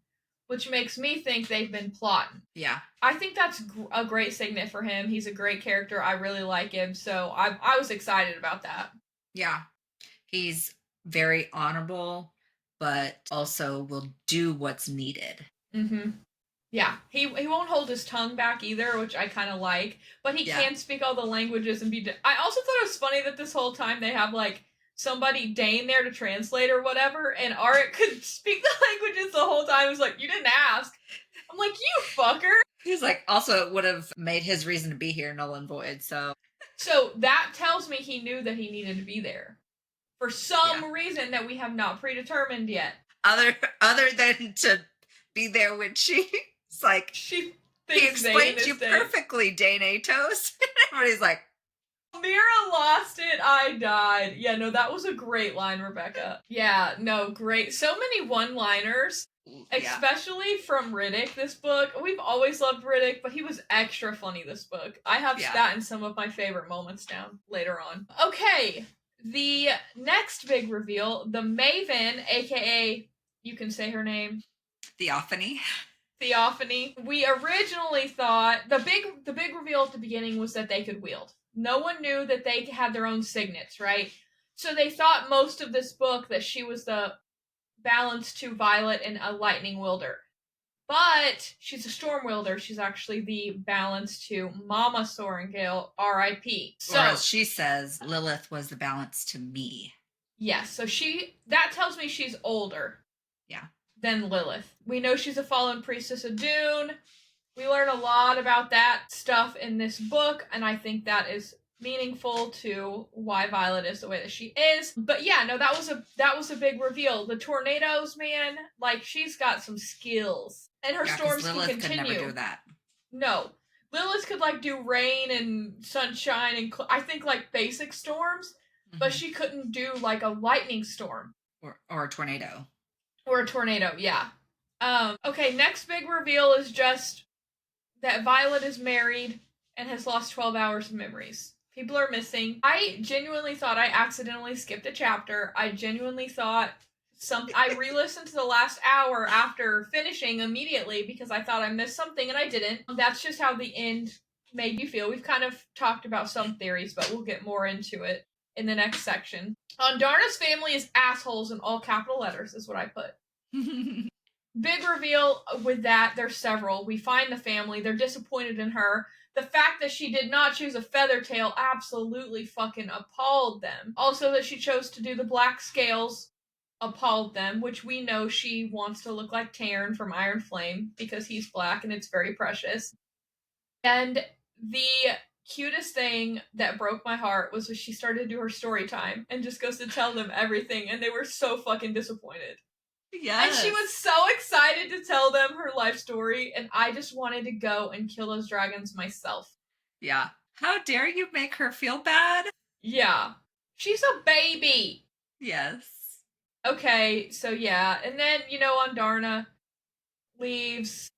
Speaker 2: which makes me think they've been plotting.
Speaker 1: Yeah.
Speaker 2: I think that's a great signet for him. He's a great character. I really like him, so I was excited about that.
Speaker 1: Yeah. He's very honorable, but also will do what's needed.
Speaker 2: Mm-hmm. Yeah, he won't hold his tongue back either, which I kind of like. But he can speak all the languages and be... I also thought it was funny that this whole time they have, like, somebody Dane there to translate or whatever, and Arik could speak the languages the whole time. It was like, you didn't ask. I'm like, you fucker!
Speaker 1: He's like, also it would have made his reason to be here null and void, so...
Speaker 2: So that tells me he knew that he needed to be there. For some reason that we have not predetermined yet.
Speaker 1: Other than to be there when she... It's like,
Speaker 2: he
Speaker 1: explained you perfectly, Dane Atos. Everybody's like,
Speaker 2: Mira lost it, I died. Yeah, no, that was a great line, Rebecca. Yeah, no, great. So many one-liners, especially from Riddick this book. We've always loved Riddick, but he was extra funny this book. I have that in some of my favorite moments down later on. Okay, the next big reveal, the Maven, aka, you can say her name.
Speaker 1: Theophany.
Speaker 2: theophany. We originally thought the big reveal at the beginning was that they could wield. No one knew that they had their own signets, right? So they thought most of this book that she was the balance to Violet and a lightning wielder. But she's a storm wielder. She's actually the balance to Mama Sorrengail, R.I.P. So,
Speaker 1: or as she says, Lilith was the balance to me.
Speaker 2: Yes, so that tells me she's older.
Speaker 1: Yeah.
Speaker 2: Than Lilith. We know she's a fallen priestess of Dune. We learn a lot about that stuff in this book, and I think that is meaningful to why Violet is the way that she is. But yeah, no, that was a big reveal. The tornadoes, man, like she's got some skills, and her storms
Speaker 1: Lilith
Speaker 2: can continue.
Speaker 1: Could never do that.
Speaker 2: No, Lilith could like do rain and sunshine and I think like basic storms, but she couldn't do like a lightning storm
Speaker 1: or a tornado.
Speaker 2: Or a tornado, yeah. Okay, next big reveal is just that Violet is married and has lost 12 hours of memories. People are missing. I genuinely thought I accidentally skipped a chapter. I genuinely thought I re-listened to the last hour after finishing immediately because I thought I missed something and I didn't. That's just how the end made me feel. We've kind of talked about some theories, but we'll get more into it in the next section. Darna's family is assholes in all capital letters, is what I put. Big reveal with that. There's several. We find the family. They're disappointed in her. The fact that she did not choose a feather tail absolutely fucking appalled them. Also, that she chose to do the black scales appalled them, which we know she wants to look like Taryn from Iron Flame because he's black and it's very precious. And the cutest thing that broke my heart was when she started to do her story time and just goes to tell them everything, and they were so fucking disappointed. Yes. And she was so excited to tell them her life story, and I just wanted to go and kill those dragons myself.
Speaker 1: Yeah. How dare you make her feel bad?
Speaker 2: Yeah. She's a baby.
Speaker 1: Yes.
Speaker 2: Okay, so yeah. And then, Darna leaves,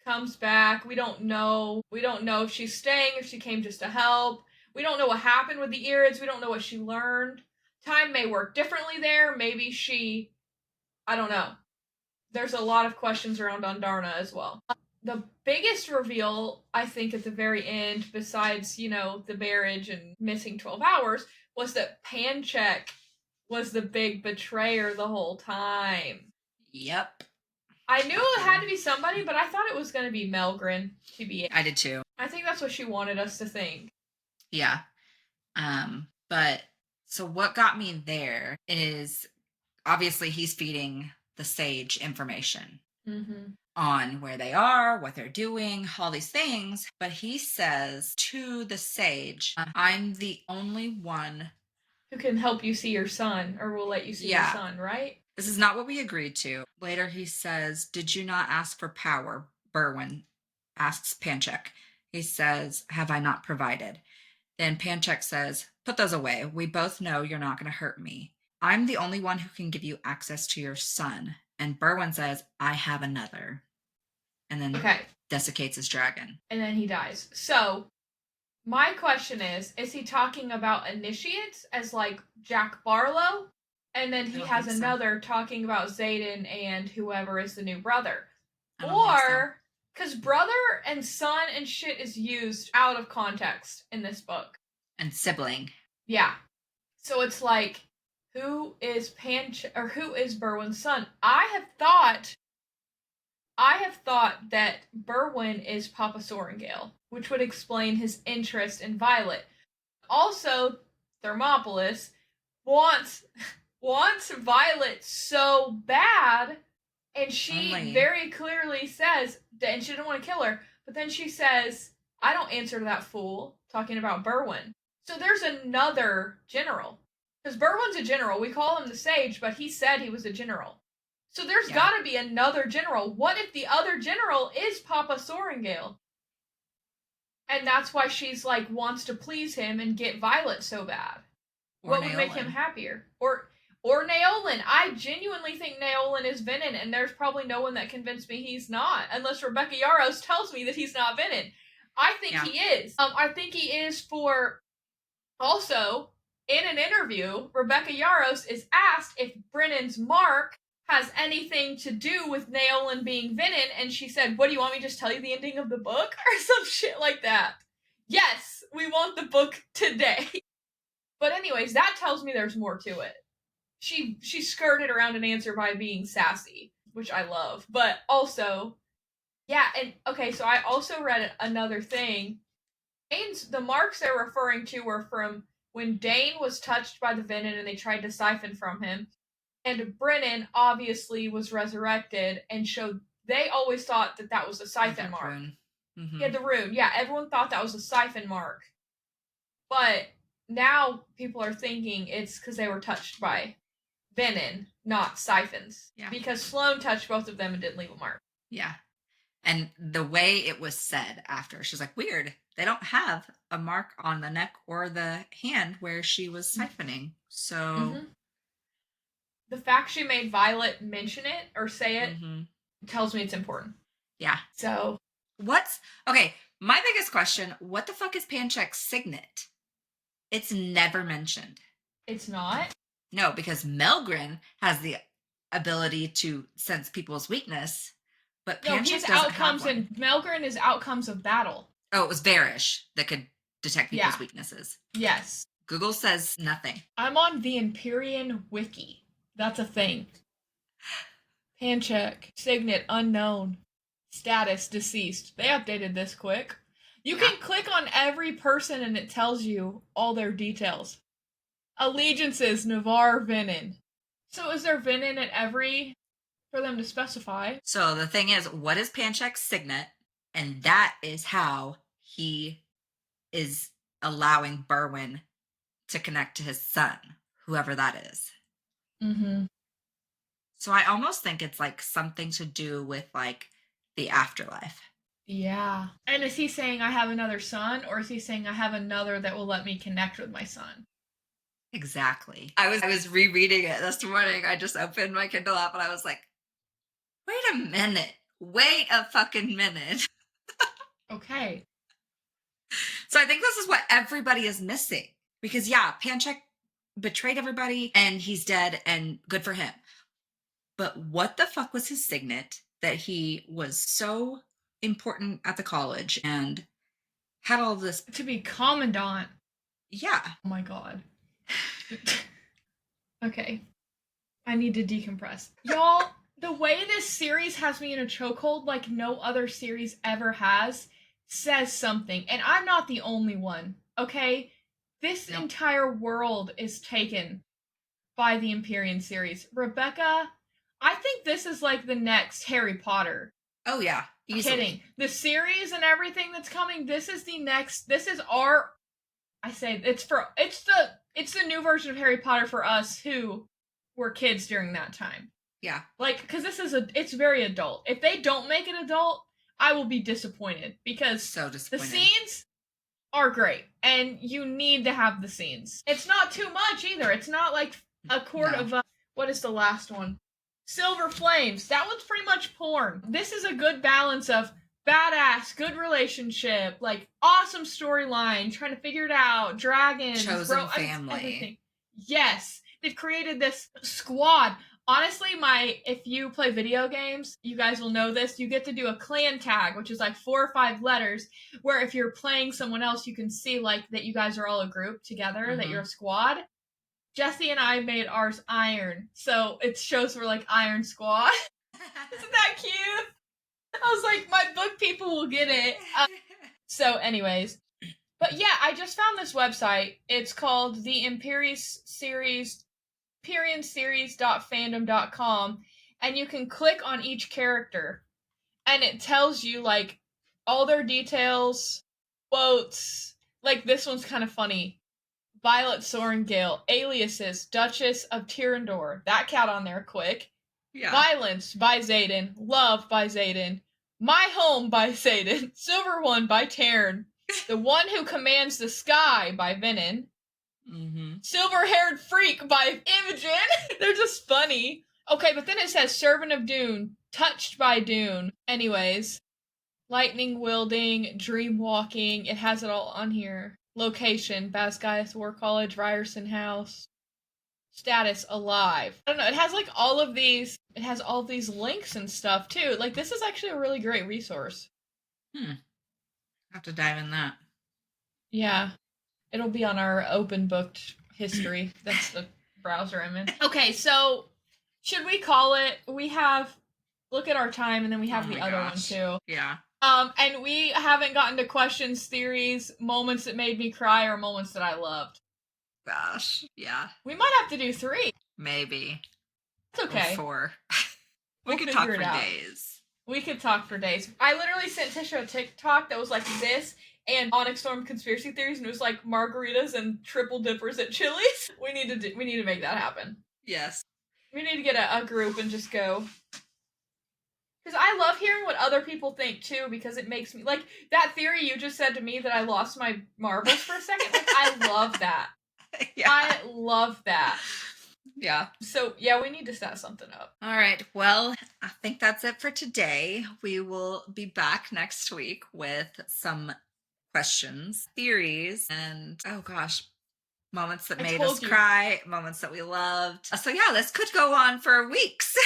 Speaker 2: comes back. We don't know if she's staying, if she came just to help. We don't know what happened with the Irids. We don't know what she learned. Time may work differently there. Maybe I don't know. There's a lot of questions around Darna as well. The biggest reveal, I think, at the very end, besides, the marriage and missing 12 hours, was that Panchek was the big betrayer the whole time.
Speaker 1: Yep.
Speaker 2: I knew it had to be somebody, but I thought it was going to be Melgren, TBA.
Speaker 1: I did too.
Speaker 2: I think that's what she wanted us to think.
Speaker 1: Yeah. But, so what got me there is, obviously he's feeding the sage information on where they are, what they're doing, all these things. But he says to the sage, I'm the only one
Speaker 2: who can help you see your son, or will let you see your son, right?
Speaker 1: This is not what we agreed to. Later he says, did you not ask for power? Berwin asks Panchek. He says, have I not provided? Then Panchek says, put those away. We both know you're not going to hurt me. I'm the only one who can give you access to your son. And Berwin says, I have another. And then desiccates his dragon. And
Speaker 2: then he dies. So, my question is he talking about initiates as like Jack Barlow? And then he has another talking about Xaden and whoever is the new brother. Or, because brother and son and shit is used out of context in this book.
Speaker 1: And sibling.
Speaker 2: Yeah. So it's like, who is who is Berwin's son? I have thought that Berwin is Papa Sorrengail, which would explain his interest in Violet. Also, Thermopolis wants Violet so bad, and she very clearly says, and she didn't want to kill her, but then she says, I don't answer to that fool, talking about Berwin. So there's another general. Because Berwin's a general. We call him the Sage, but he said he was a general. So there's got to be another general. What if the other general is Papa Sorrengail? And that's why she's like, wants to please him and get Violet so bad. What would make him happier? Or Naolin. I genuinely think Naolin is Venin, and there's probably no one that convinced me he's not. Unless Rebecca Yarros tells me that he's not Venin. I think he is. I think he is for... Also... In an interview, Rebecca Yarros is asked if Brennan's mark has anything to do with Naolan being Vinin, and she said, what, do you want me to just tell you the ending of the book? Or some shit like that. Yes, we want the book today. But anyways, that tells me there's more to it. She skirted around an answer by being sassy, which I love. But also, yeah, and okay, so I also read another thing. The marks they're referring to were from when Dane was touched by the Vinin and they tried to siphon from him. And Brennan obviously was resurrected and showed. They always thought that was a siphon mark.
Speaker 1: Mm-hmm.
Speaker 2: Yeah, the rune. Yeah, everyone thought that was a siphon mark. But now people are thinking it's because they were touched by Venin, not siphons.
Speaker 1: Yeah.
Speaker 2: Because Sloane touched both of them and didn't leave a mark.
Speaker 1: Yeah. And the way it was said after, she's like, weird. They don't have a mark on the neck or the hand where she was siphoning. So.
Speaker 2: Mm-hmm. The fact she made Violet mention it or say it tells me it's important.
Speaker 1: Yeah.
Speaker 2: So.
Speaker 1: Okay, my biggest question, what the fuck is Panchek's signet? It's never mentioned.
Speaker 2: It's not?
Speaker 1: No, because Melgren has the ability to sense people's weakness, but Panchek doesn't have one.
Speaker 2: And Melgren is outcomes of battle.
Speaker 1: Oh, it was Varish that could detect people's weaknesses.
Speaker 2: Yes.
Speaker 1: Google says nothing.
Speaker 2: I'm on the Empyrean wiki. That's a thing. Panchek, signet unknown, status deceased. They updated this quick. You can click on every person and it tells you all their details. Allegiances, Navarre, Venin. So is there Venin at every for them to specify?
Speaker 1: So the thing is, what is Panchek's signet? And that is how he is allowing Berwyn to connect to his son, whoever that is.
Speaker 2: Mm-hmm.
Speaker 1: So I almost think it's like something to do with like the afterlife.
Speaker 2: Yeah. And is he saying I have another son, or is he saying I have another that will let me connect with my son?
Speaker 1: Exactly. I was rereading it this morning. I just opened my Kindle app and I was like, wait a minute. Wait a fucking minute.
Speaker 2: Okay.
Speaker 1: So I think this is what everybody is missing. Because yeah, Panchek betrayed everybody and he's dead and good for him. But what the fuck was his signet that he was so important at the college and had all this?
Speaker 2: To be commandant.
Speaker 1: Yeah.
Speaker 2: Oh my god. Okay. I need to decompress. Y'all, the way this series has me in a chokehold like no other series ever has says something. And I'm not the only one, okay? This entire world is taken by the Empyrean series. Rebecca, I think this is like the next Harry Potter.
Speaker 1: Oh yeah, easily.
Speaker 2: Kidding. The series and everything that's coming, this is the next, this is our, I say, it's the new version of Harry Potter for us who were kids during that time.
Speaker 1: Yeah.
Speaker 2: Like, because it's very adult. If they don't make it adult, I will be disappointed because
Speaker 1: so disappointed.
Speaker 2: The scenes are great and you need to have the scenes. It's not too much either. It's not like a quart of, what is the last one? Silver Flames. That one's pretty much porn. This is a good balance of badass, good relationship, like awesome storyline, trying to figure it out, dragons,
Speaker 1: chosen family.
Speaker 2: Everything. Yes, they've created this squad. Honestly, if you play video games, you guys will know this. You get to do a clan tag, which is like 4 or 5 letters, where if you're playing someone else, you can see like that you guys are all a group together, that you're a squad. Jesse and I made ours Iron, so it shows we're like Iron Squad. Isn't that cute? I was like, my book people will get it. So anyways, but yeah, I just found this website. It's called the Empyrean Series.fandom.com, and you can click on each character, and it tells you like all their details, quotes. Like this one's kind of funny. Violet Sorengale, aliases, Duchess of Tyrandor. That cat on there quick. Yeah. Violence by Xaden. Love by Xaden. My Home by Xaden. Silver One by Tarn. The One Who Commands the Sky by Venin. Mm-hmm. Silver-Haired Freak by Imogen. They're just funny. Okay, but then it says Servant of Dune. Touched by Dune. Anyways. Lightning Wielding. Dream Walking. It has it all on here. Location, Basgias War College, Ryerson House. status alive. I don't know. It has like all of these. It has all of these links and stuff too. Like this is actually a really great resource.
Speaker 1: Have to dive in that.
Speaker 2: Yeah, it'll be on our open booked history. That's the browser I'm in. Okay, so should we call it? We have look at our time, and then we have
Speaker 1: Oh
Speaker 2: the
Speaker 1: my
Speaker 2: other
Speaker 1: gosh.
Speaker 2: one too.
Speaker 1: Yeah.
Speaker 2: And we haven't gotten to questions, theories, moments that made me cry, or moments that I loved.
Speaker 1: Gosh. Yeah.
Speaker 2: We might have to do 3.
Speaker 1: Maybe.
Speaker 2: It's okay.
Speaker 1: Or 4. We
Speaker 2: We'll
Speaker 1: could
Speaker 2: figure
Speaker 1: talk
Speaker 2: it
Speaker 1: for
Speaker 2: out.
Speaker 1: days.
Speaker 2: We could talk for days. I literally sent Tisha a TikTok that was like this and Onyx Storm conspiracy theories, and it was like margaritas and triple dippers at Chili's. We need to make that happen.
Speaker 1: Yes.
Speaker 2: We need to get a group and just go. Because I love hearing what other people think too, because it makes me like that theory you just said to me that I lost my marbles for a second. Like I love that.
Speaker 1: Yeah.
Speaker 2: I love that.
Speaker 1: Yeah.
Speaker 2: So yeah, we need to set something up.
Speaker 1: All right. Well, I think that's it for today. We will be back next week with some questions, theories, and oh gosh, moments that made us cry, moments that we loved. So yeah, this could go on for weeks.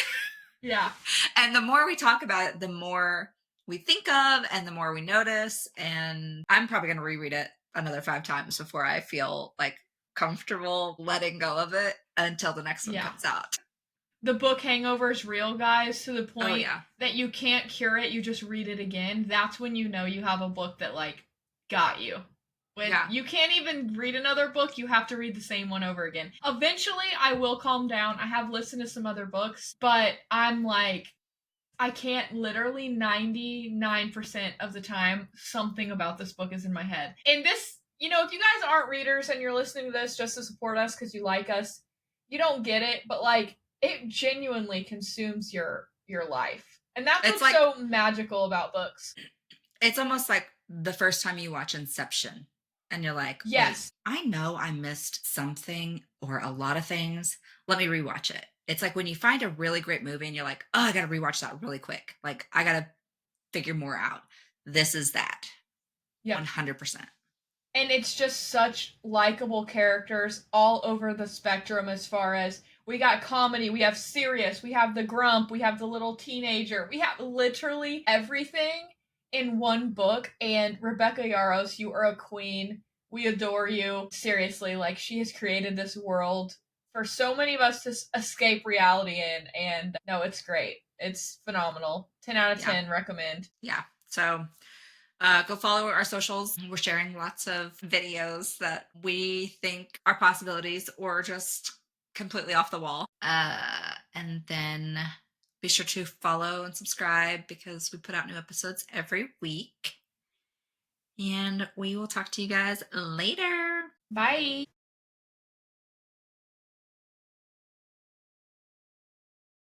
Speaker 2: Yeah.
Speaker 1: And the more we talk about it, the more we think of and the more we notice. And I'm probably going to reread it another 5 times before I feel like comfortable letting go of it until the next one comes out.
Speaker 2: The book hangover is real, guys, to the point that you can't cure it. You just read it again. That's when you know you have a book that like got you. When you can't even read another book, you have to read the same one over again. Eventually, I will calm down. I have listened to some other books, but I'm like, I can't literally 99% of the time, something about this book is in my head. And this, you know, if you guys aren't readers and you're listening to this just to support us because you like us, you don't get it, but like, it genuinely consumes your life. And that's what's like, so magical about books.
Speaker 1: It's almost like the first time you watch Inception and you're like, yes, I know I missed something or a lot of things. Let me rewatch it. It's like when you find a really great movie and you're like, oh, I got to rewatch that really quick. Like, I got to figure more out. This is that. Yeah. 100%.
Speaker 2: And it's just such likable characters all over the spectrum as far as we got comedy, we have serious, we have the grump, we have the little teenager. We have literally everything in one book. And Rebecca Yarros, you are a queen. We adore you. Seriously, like she has created this world for so many of us to escape reality in. And no, it's great. It's phenomenal. 10 out of 10, recommend.
Speaker 1: Yeah. So go follow our socials. We're sharing lots of videos that we think are possibilities or just completely off the wall. And then be sure to follow and subscribe because we put out new episodes every week. And we will talk to you guys later.
Speaker 2: Bye.